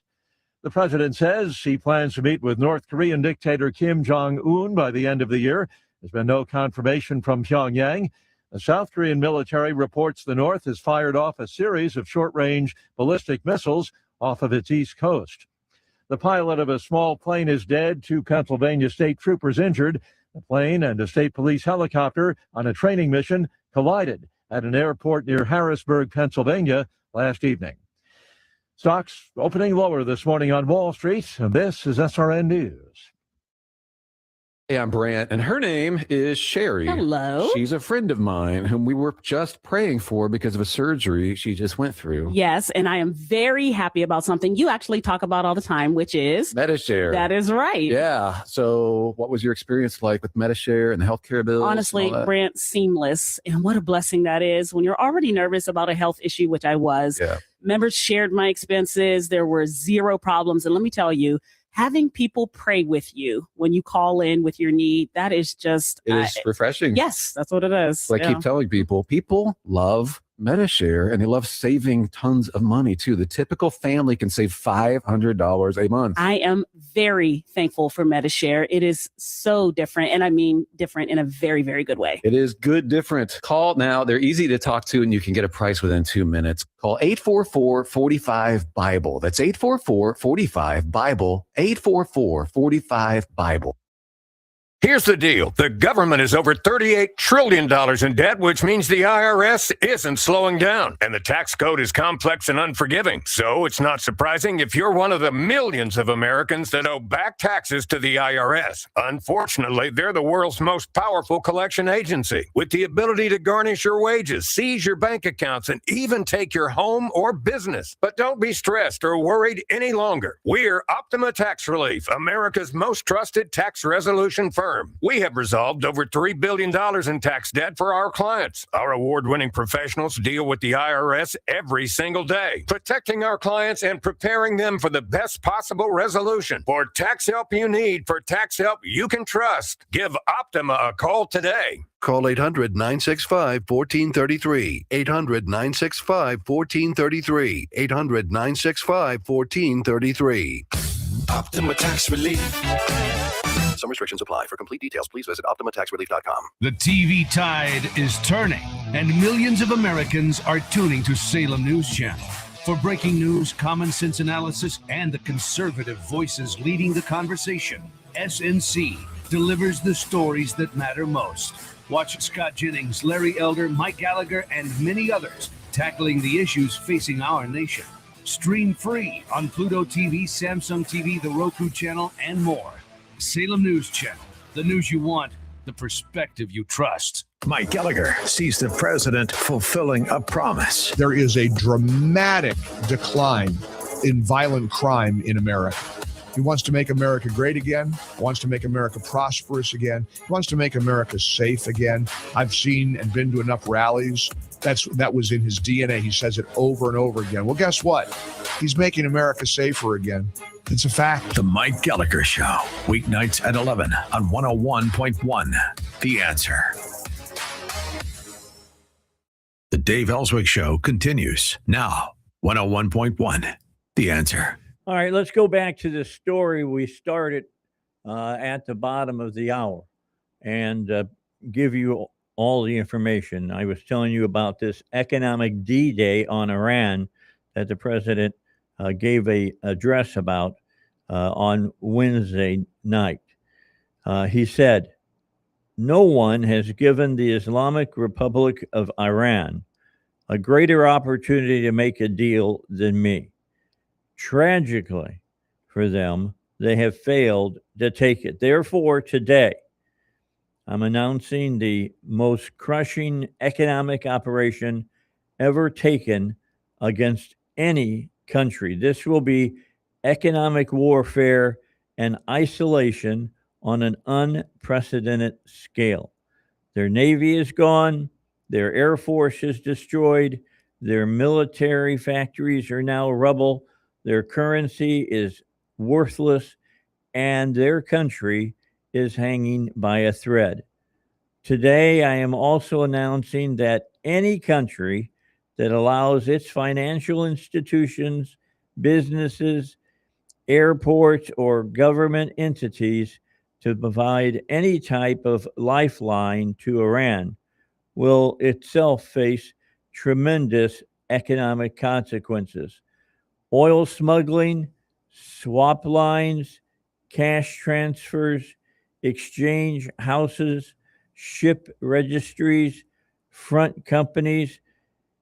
The president says he plans to meet with North Korean dictator Kim Jong-un by the end of the year. There's been no confirmation from Pyongyang. The South Korean military reports the North has fired off a series of short-range ballistic missiles off of its east coast. The pilot of a small plane is dead, 2 Pennsylvania state troopers injured. The plane and a state police helicopter on a training mission collided at an airport near Harrisburg, Pennsylvania last evening. Stocks opening lower this morning on Wall Street, and this is SRN News. Hey, I'm Brant, and her name is Sherry. Hello. She's a friend of mine whom we were just praying for because of a surgery she just went through. Yes, and I am very happy about something you actually talk about all the time, which is MediShare. That is right. Yeah. So what was your experience like with MediShare and the healthcare bills? Honestly, Brant, seamless. And what a blessing that is when you're already nervous about a health issue, which I was. Yeah. Members shared my expenses. There were zero problems. And let me tell you, having people pray with you when you call in with your need, that is just... It is refreshing. Yes, that's what it is. So I keep telling people love MediShare and they love saving tons of money too. The typical family can save $500 a month. I am very thankful for MediShare. It is so different. And I mean different in a very, very good way. It is good different. Call now. They're easy to talk to and you can get a price within 2 minutes. Call 844-45-BIBLE. That's 844-45-BIBLE. 844-45-BIBLE. Here's the deal. The government is over $38 trillion in debt, which means the IRS isn't slowing down. And the tax code is complex and unforgiving. So it's not surprising if you're one of the millions of Americans that owe back taxes to the IRS. Unfortunately, they're the world's most powerful collection agency, with the ability to garnish your wages, seize your bank accounts, and even take your home or business. But don't be stressed or worried any longer. We're Optima Tax Relief, America's most trusted tax resolution firm. We have resolved over $3 billion in tax debt for our clients. Our award-winning professionals deal with the IRS every single day, protecting our clients and preparing them for the best possible resolution. For tax help you need, for tax help you can trust, give Optima a call today. Call 800-965-1433. 800-965-1433. 800-965-1433. Optima Tax Relief. Some restrictions apply. For complete details, please visit OptimaTaxRelief.com. The TV tide is turning, and millions of Americans are tuning to Salem News Channel. For breaking news, common sense analysis, and the conservative voices leading the conversation, SNC delivers the stories that matter most. Watch Scott Jennings, Larry Elder, Mike Gallagher, and many others tackling the issues facing our nation. Stream free on Pluto TV, Samsung TV, the Roku channel, and more. Salem News Channel, the news you want, the perspective you trust. Mike Gallagher sees the president fulfilling a promise. There is a dramatic decline in violent crime in America. He wants to make America great again, wants to make America prosperous again, he wants to make America safe again. I've seen and been to enough rallies. That was in his DNA. He says it over and over again. Well, guess what? He's making America safer again. It's a fact. The Mike Gallagher Show, weeknights at 11 on 101.1. The Answer. The Dave Elswick Show continues now. 101.1. The Answer. All right, let's go back to the story we started at the bottom of the hour and give you all the information. I was telling you about this economic D-Day on Iran that the president gave a address about on Wednesday night. He said, "No one has given the Islamic Republic of Iran a greater opportunity to make a deal than me. Tragically for them, they have failed to take it. Therefore, today, I'm announcing the most crushing economic operation ever taken against any country. This will be economic warfare and isolation on an unprecedented scale. Their navy is gone. Their air force is destroyed. Their military factories are now rubble. Their currency is worthless, and their country is hanging by a thread. Today, I am also announcing that any country that allows its financial institutions, businesses, airports, or government entities to provide any type of lifeline to Iran will itself face tremendous economic consequences. Oil smuggling, swap lines, cash transfers, exchange houses, ship registries, front companies.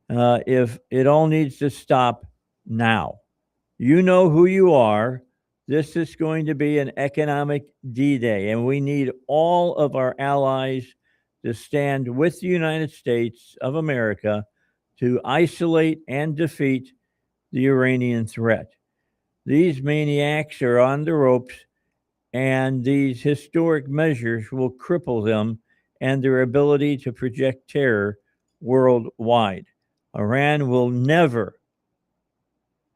If it all needs to stop now. You know who you are. This is going to be an economic D Day, and we need all of our allies to stand with the United States of America to isolate and defeat the Iranian threat. These maniacs are on the ropes, and these historic measures will cripple them and their ability to project terror worldwide. Iran will never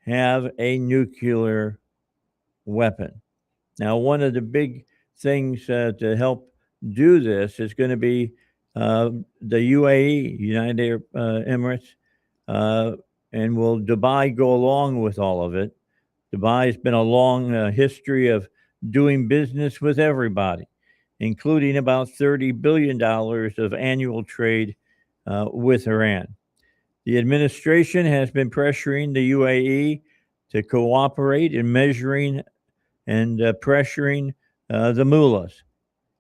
have a nuclear weapon. Now, one of the big things to help do this is going to be the UAE, United Arab Emirates, and will Dubai go along with all of it? Dubai's been a long history of doing business with everybody, including about $30 billion of annual trade with Iran. The administration has been pressuring the UAE to cooperate in measuring and pressuring the mullahs.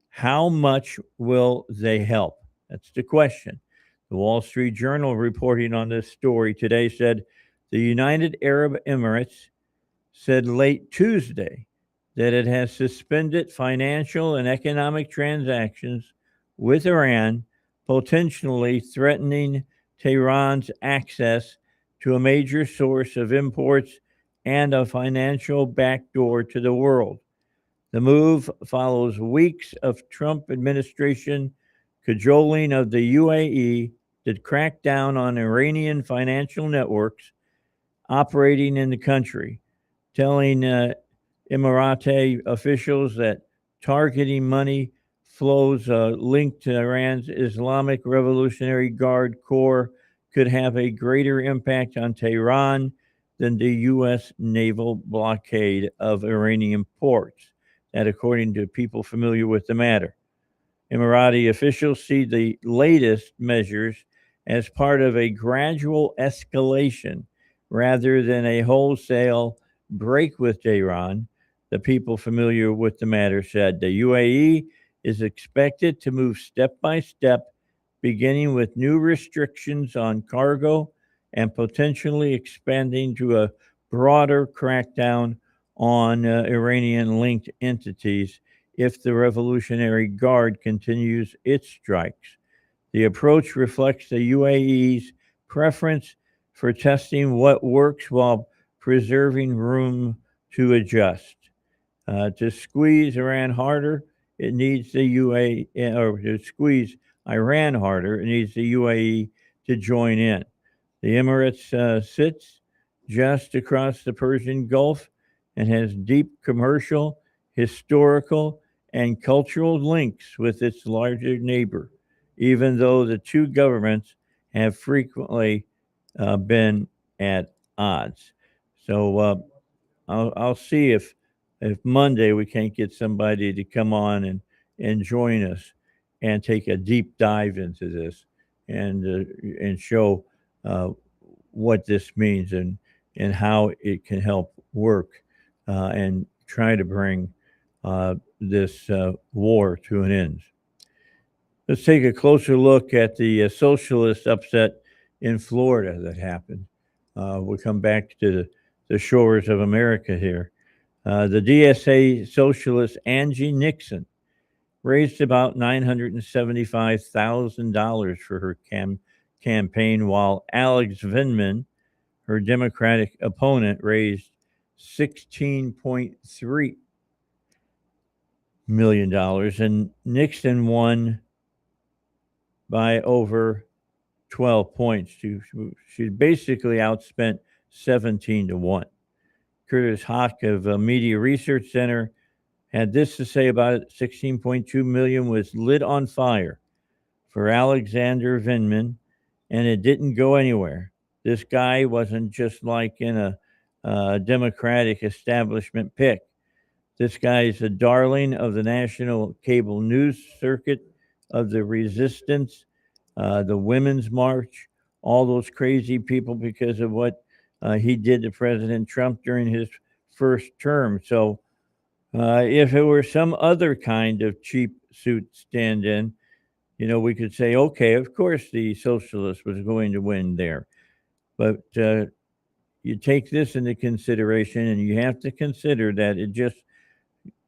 How much will they help? That's the question. The Wall Street Journal, reporting on this story today, said the United Arab Emirates said late Tuesday that it has suspended financial and economic transactions with Iran, potentially threatening Tehran's access to a major source of imports and a financial backdoor to the world. The move follows weeks of Trump administration cajoling of the UAE to crack down on Iranian financial networks operating in the country, telling Emirati officials that targeting money flows linked to Iran's Islamic Revolutionary Guard Corps could have a greater impact on Tehran than the U.S. naval blockade of Iranian ports. That, according to people familiar with the matter. Emirati officials see the latest measures as part of a gradual escalation rather than a wholesale break with Tehran. The people familiar with the matter said the UAE is expected to move step by step, beginning with new restrictions on cargo and potentially expanding to a broader crackdown on Iranian-linked entities if the Revolutionary Guard continues its strikes. The approach reflects the UAE's preference for testing what works while preserving room to adjust. To squeeze Iran harder, it needs the UAE, or to squeeze Iran harder, it needs the UAE to join in. The Emirates sits just across the Persian Gulf and has deep commercial, historical, and cultural links with its larger neighbor, even though the two governments have frequently been at odds. So I'll see if Monday we can't get somebody to come on and join us and take a deep dive into this and show what this means and how it can help work and try to bring this war to an end. Let's take a closer look at the socialist upset in Florida that happened. We'll come back to the shores of America here. The DSA socialist Angie Nixon raised about $975,000 for her campaign, while Alex Vindman, her Democratic opponent, raised $16.3 million, and Nixon won by over 12 points. She basically outspent 17-1. Curtis Hock of Media Research Center had this to say about it: 16.2 million was lit on fire for Alexander Vindman and it didn't go anywhere. This guy wasn't just like in a Democratic establishment pick. This guy is a darling of the national cable news circuit, of the resistance, the Women's March, all those crazy people because of what he did to President Trump during his first term. So if it were some other kind of cheap suit stand-in, we could say, okay, of course the socialist was going to win there. But you take this into consideration, and you have to consider that it just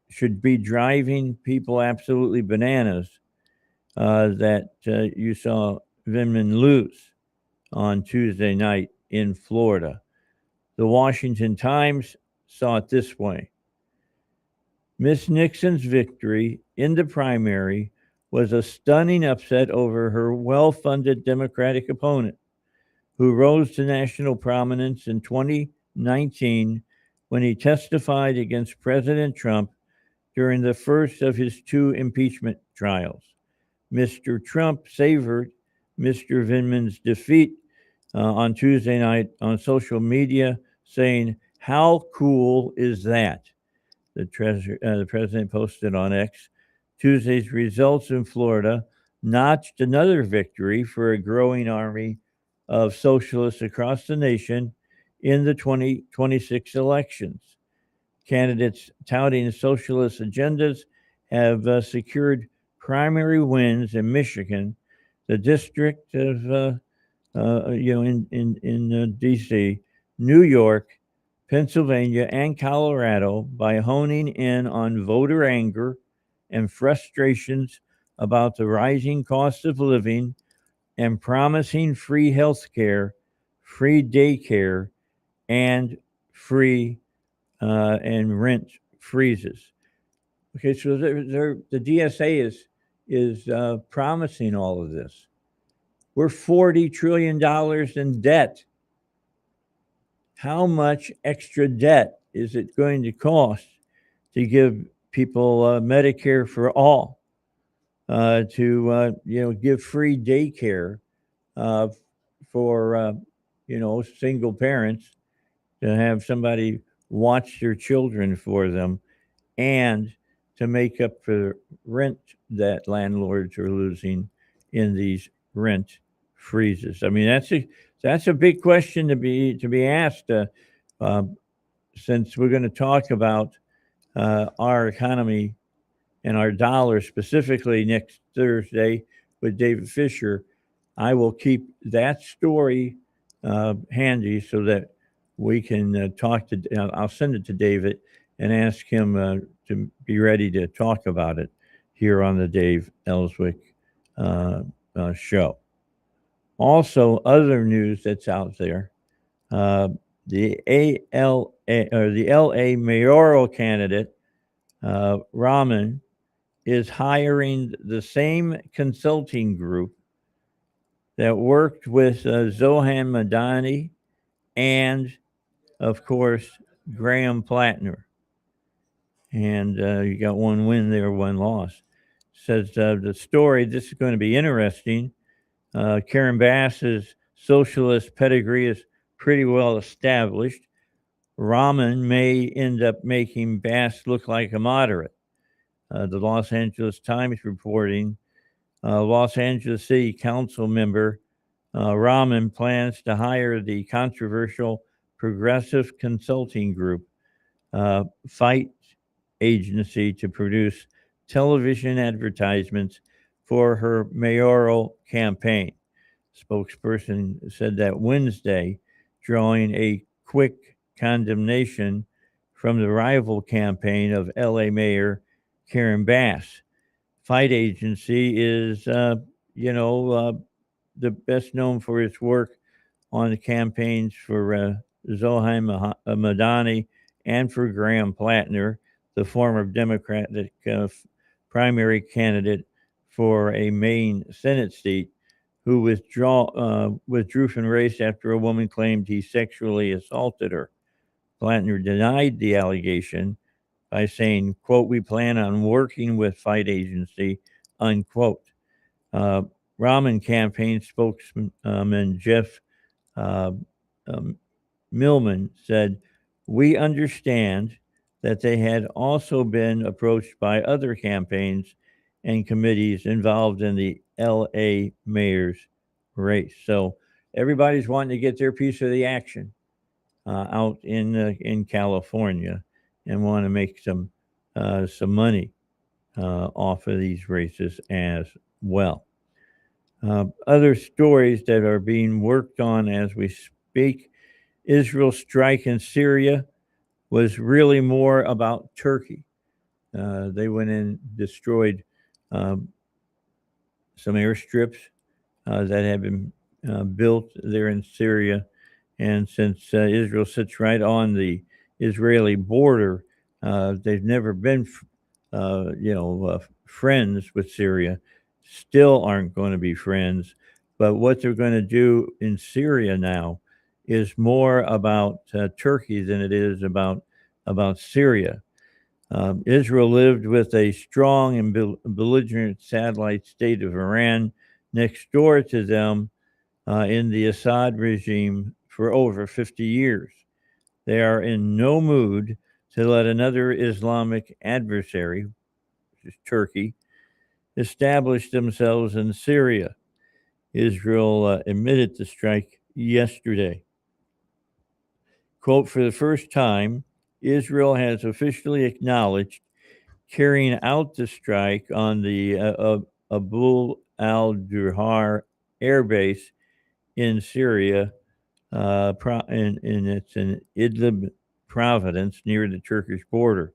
should be driving people absolutely bananas that you saw Vindman lose on Tuesday night in Florida. The Washington Times saw it this way. Miss Nixon's victory in the primary was a stunning upset over her well-funded Democratic opponent, who rose to national prominence in 2019 when he testified against President Trump during the first of his 2 impeachment trials. Mr. Trump savored Mr. Vindman's defeat on Tuesday night on social media, saying, "How cool is that?" The president posted on X. Tuesday's results in Florida notched another victory for a growing army of socialists across the nation in the 2026 elections. Candidates touting socialist agendas have secured primary wins in Michigan, the district of in D.C., New York, Pennsylvania, and Colorado by honing in on voter anger and frustrations about the rising cost of living and promising free health care, free daycare, and free and rent freezes. Okay, so the DSA is promising all of this. We're $40 trillion in debt. How much extra debt is it going to cost to give people Medicare for all, to give free daycare for single parents, to have somebody watch their children for them, and to make up for rent that landlords are losing in these rent freezes? I mean, that's a big question to be asked, since we're going to talk about our economy and our dollar specifically next Thursday with David Fisher. I will keep that story handy so that we can talk to. I'll send it to David and ask him to be ready to talk about it here on the Dave Elswick show. Also, other news that's out there: the LA mayoral candidate Rahman is hiring the same consulting group that worked with Zohan Madani and, of course, Graham Plattner. And you got one win there, one loss. Says the story, this is going to be interesting. Karen Bass's socialist pedigree is pretty well established. Rahman may end up making Bass look like a moderate. The Los Angeles Times reporting Los Angeles City Council member Rahman plans to hire the controversial progressive consulting group Fight Agency to produce television advertisements for her mayoral campaign. Spokesperson said that Wednesday, drawing a quick condemnation from the rival campaign of LA Mayor Karen Bass. Fight Agency is, the best known for its work on the campaigns for Zohan Madani and for Graham Plattner, the former Democratic primary candidate for a Maine Senate seat, who withdrew from the race after a woman claimed he sexually assaulted her. Plattner denied the allegation by saying, quote, "We plan on working with Fight Agency," unquote. Rahman campaign spokesman Jeff Millman said, "We understand that they had also been approached by other campaigns and committees involved in the LA mayor's race." So everybody's wanting to get their piece of the action out in California and want to make some money off of these races as well. Other stories that are being worked on as we speak: Israel's strike in Syria was really more about Turkey. They went in, destroyed some airstrips that had been built there in Syria. And since Israel sits right on the Israeli border, they've never been, friends with Syria, still aren't going to be friends. But what they're going to do in Syria now is more about Turkey than it is about Syria. Israel lived with a strong and belligerent satellite state of Iran next door to them in the Assad regime for over 50 years. They are in no mood to let another Islamic adversary, which is Turkey, establish themselves in Syria. Israel admitted the strike yesterday. Quote, "For the first time, Israel has officially acknowledged carrying out the strike on the Abu al-Duhar air base in Syria, it's in Idlib province near the Turkish border.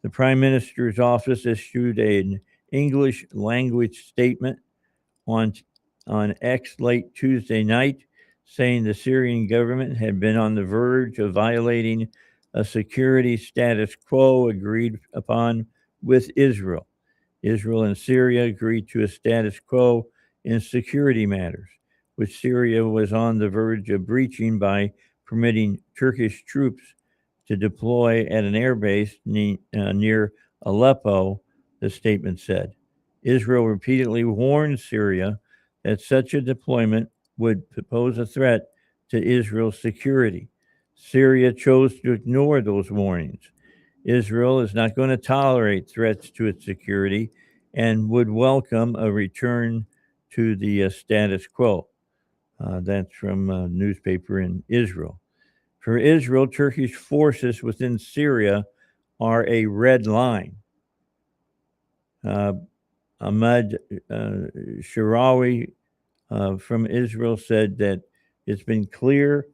The Prime Minister's office issued an English language statement on X late Tuesday night, saying the Syrian government had been on the verge of violating a security status quo agreed upon with Israel. Israel and Syria agreed to a status quo in security matters, which Syria was on the verge of breaching by permitting Turkish troops to deploy at an airbase near Aleppo, the statement said. Israel repeatedly warned Syria that such a deployment would pose a threat to Israel's security. Syria chose to ignore those warnings. Israel is not going to tolerate threats to its security and would welcome a return to the status quo. That's from a newspaper in Israel. For Israel, Turkish forces within Syria are a red line. Ahmad Shirawi from Israel said that it's been clear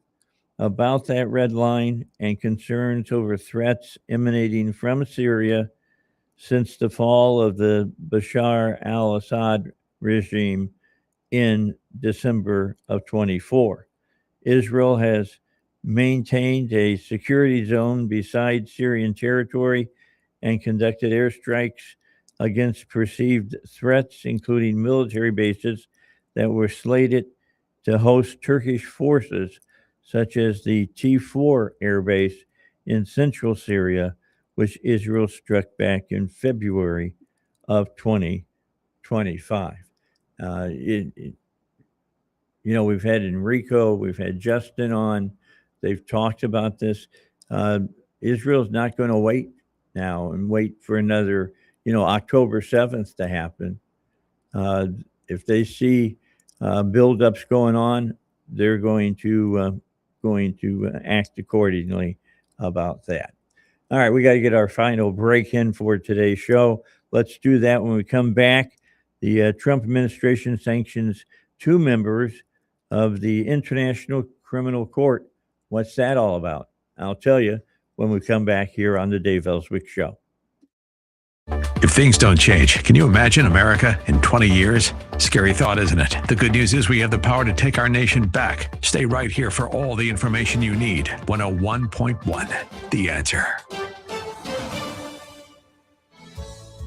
about that red line and concerns over threats emanating from Syria since the fall of the Bashar al-Assad regime in December of 24. Israel has maintained a security zone beside Syrian territory and conducted airstrikes against perceived threats, including military bases that were slated to host Turkish forces, such as the T4 airbase in central Syria, which Israel struck back in February of 2025. We've had Enrico, we've had Justin on. They've talked about this. Israel's not going to wait now and wait for another, October 7th to happen. If they see buildups going on, they're going to act accordingly about that. All right, we got to get our final break in for today's show. Let's do that when we come back. The Trump administration sanctions 2 members of the International Criminal Court. What's that all about? I'll tell you when we come back here on the Dave Elswick Show. If things don't change, can you imagine America in 20 years? Scary thought, isn't it? The good news is we have the power to take our nation back. Stay right here for all the information you need. 101.1, The Answer.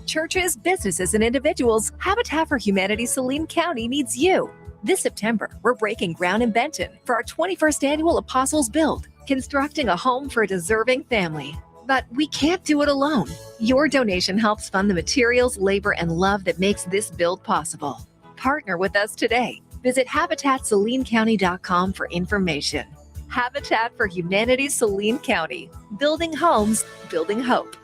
Churches, businesses, and individuals, Habitat for Humanity Saline County needs you. This September, we're breaking ground in Benton for our 21st annual Apostles Build, constructing a home for a deserving family. But we can't do it alone. Your donation helps fund the materials, labor, and love that makes this build possible. Partner with us today. Visit HabitatSalineCounty.com for information. Habitat for Humanity Saline County. Building homes, building hope.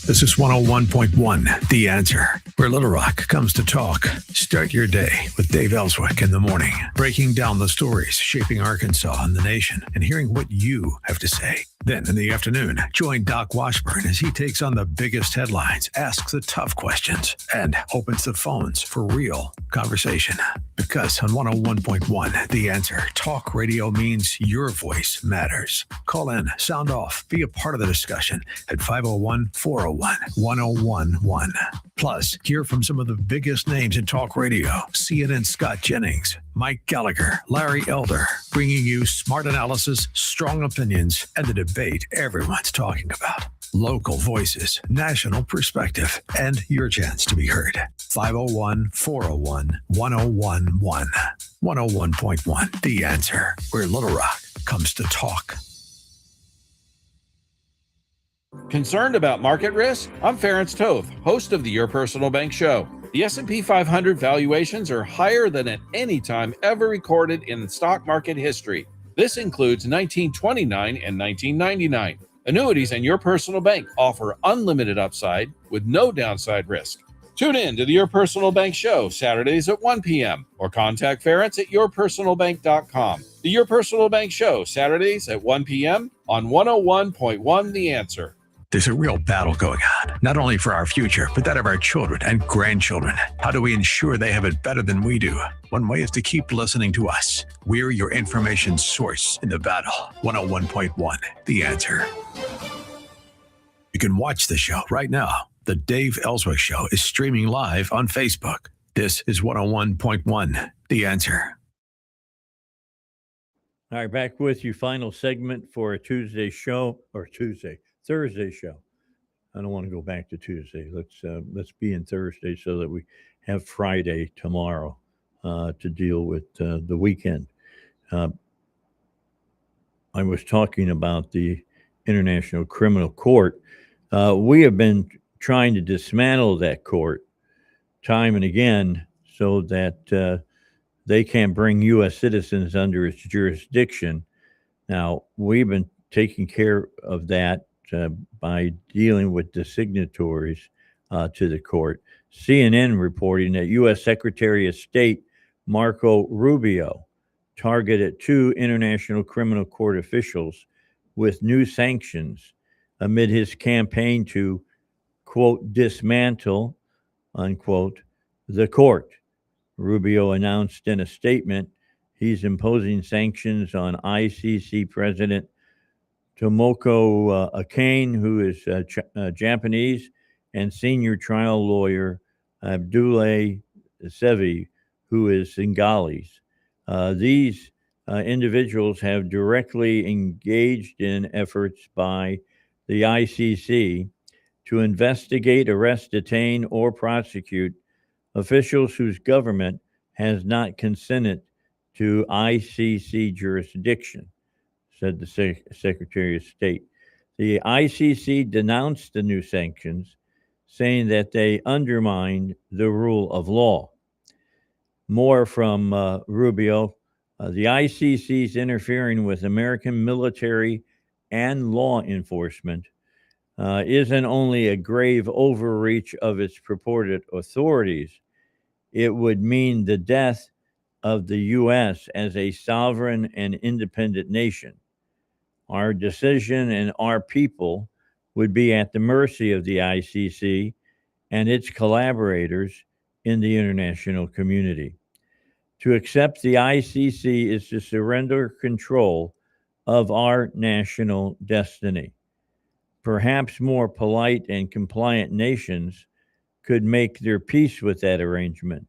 This is 101.1, The Answer, where Little Rock comes to talk. Start your day with Dave Elswick in the morning, breaking down the stories shaping Arkansas and the nation and hearing what you have to say. Then in the afternoon, join Doc Washburn as he takes on the biggest headlines, asks the tough questions, and opens the phones for real conversation. Because on 101.1, The Answer, talk radio means your voice matters. Call in, sound off, be a part of the discussion at 501-401-1011. Plus, hear from some of the biggest names in talk radio. CNN Scott Jennings, Mike Gallagher, Larry Elder, bringing you smart analysis, strong opinions, and the debate everyone's talking about. Local voices, national perspective, and your chance to be heard. 501-401-1011. 101.1, The Answer, where Little Rock comes to talk. Concerned about market risk? I'm Ference Toth, host of the Your Personal Bank Show. The S&P 500 valuations are higher than at any time ever recorded in stock market history. This includes 1929 and 1999. Annuities and Your Personal Bank offer unlimited upside with no downside risk. Tune in to the Your Personal Bank Show Saturdays at 1 p.m. or contact Ference at yourpersonalbank.com. The Your Personal Bank Show Saturdays at 1 p.m. on 101.1 The Answer. There's a real battle going on, not only for our future, but that of our children and grandchildren. How do we ensure they have it better than we do? One way is to keep listening to us. We're your information source in the battle. 101.1, The Answer. You can watch the show right now. The Dave Elswick Show is streaming live on Facebook. This is 101.1, The Answer. All right, back with you. Final segment for a Thursday show. I don't want to go back to Tuesday. Let's be in Thursday so that we have Friday tomorrow to deal with the weekend. I was talking about the International Criminal Court. We have been trying to dismantle that court time and again so that they can bring U.S. citizens under its jurisdiction. Now, we've been taking care of that by dealing with the signatories to the court. CNN reporting that U.S. Secretary of State Marco Rubio targeted 2 International Criminal Court officials with new sanctions amid his campaign to, quote, dismantle, unquote, the court. Rubio announced in a statement he's imposing sanctions on ICC President Tomoko Akane, who is Japanese, and senior trial lawyer Abdoulaye Sevi, who is Sinhalese. These individuals have directly engaged in efforts by the ICC to investigate, arrest, detain, or prosecute officials whose government has not consented to ICC jurisdiction, said the Secretary of State. The ICC denounced the new sanctions, saying that they undermined the rule of law. More from Rubio. The ICC is interfering with American military and law enforcement. Isn't only a grave overreach of its purported authorities, it would mean the death of the U.S. as a sovereign and independent nation. Our decision and our people would be at the mercy of the ICC and its collaborators in the international community. To accept the ICC is to surrender control of our national destiny. Perhaps more polite and compliant nations could make their peace with that arrangement.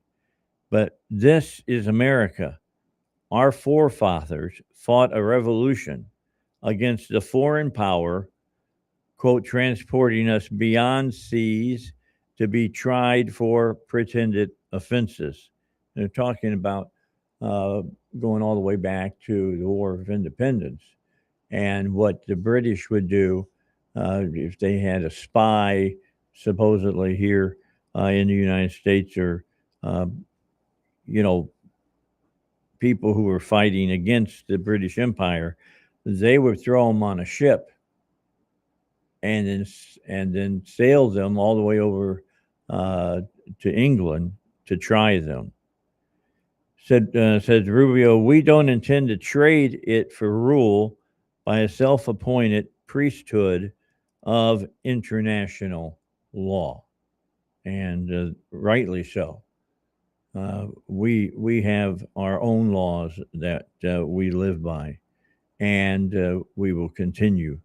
But this is America. Our forefathers fought a revolution against a foreign power, quote, transporting us beyond seas to be tried for pretended offenses. They're talking about going all the way back to the War of Independence and what the British would do if they had a spy supposedly here in the United States are, people who were fighting against the British Empire. They would throw them on a ship and then sail them all the way over to England to try them. Says Rubio, we don't intend to trade it for rule by a self-appointed priesthood of international law, and rightly so. We have our own laws that we live by, and we will continue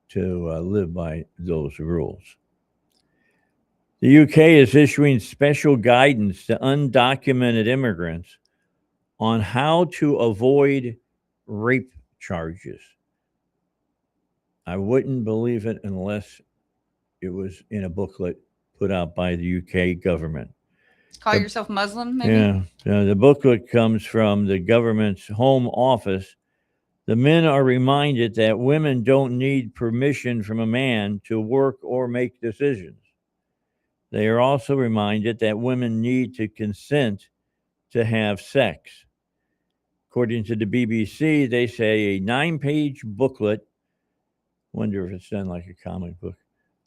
to live by those rules. The UK is issuing special guidance to undocumented immigrants on how to avoid rape charges. I wouldn't believe it unless it was in a booklet put out by the UK government. Call yourself Muslim, maybe? Yeah. The booklet comes from the government's home office. The men are reminded that women don't need permission from a man to work or make decisions. They are also reminded that women need to consent to have sex. According to the BBC, they say a 9-page booklet, wonder if it's done like a comic book,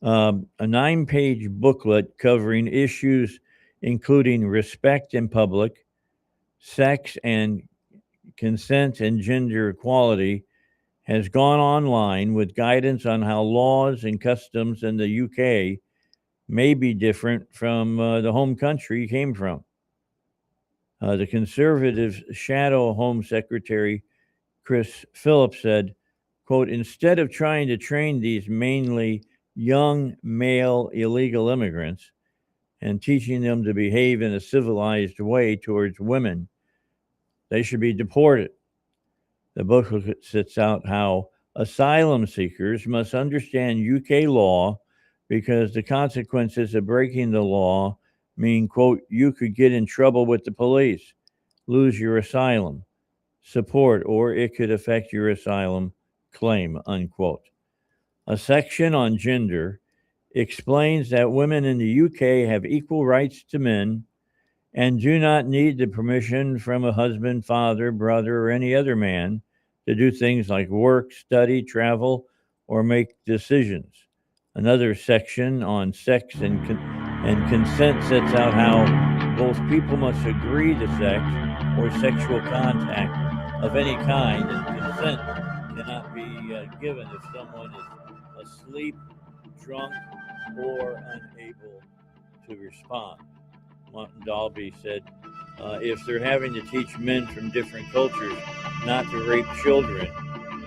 a 9-page booklet covering issues including respect in public, sex and consent and gender equality, has gone online with guidance on how laws and customs in the UK may be different from the home country you came from. The Conservative Shadow Home Secretary Chris Phillips said, quote, instead of trying to train these mainly young male illegal immigrants and teaching them to behave in a civilized way towards women, they should be deported. The booklet sets out how asylum seekers must understand UK law because the consequences of breaking the law mean, quote, you could get in trouble with the police, lose your asylum support, or it could affect your asylum claim, unquote. A section on gender explains that women in the UK have equal rights to men and do not need the permission from a husband, father, brother, or any other man to do things like work, study, travel, or make decisions. Another section on sex and consent sets out how both people must agree to sex or sexual contact of any kind, and consent cannot be given if someone is asleep, drunk, or unable to respond. Martin Dalby said, if they're having to teach men from different cultures not to rape children,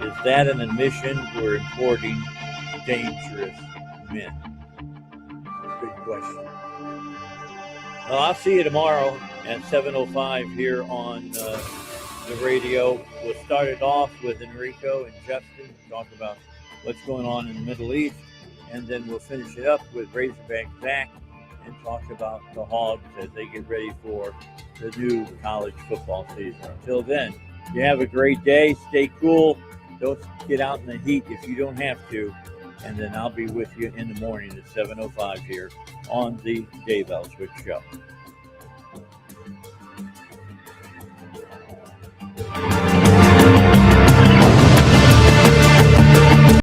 is that an admission we're importing dangerous men? Good question. Well, I'll see you tomorrow at 7:05 here on the radio. We'll start it off with Enrico and Justin, talk about what's going on in the Middle East, and then we'll finish it up with Razorback Zach and talk about the Hogs as they get ready for the new college football season. Until then, you have a great day. Stay cool. Don't get out in the heat if you don't have to. And then I'll be with you in the morning at 7:05 here on the Dave Elswick Show.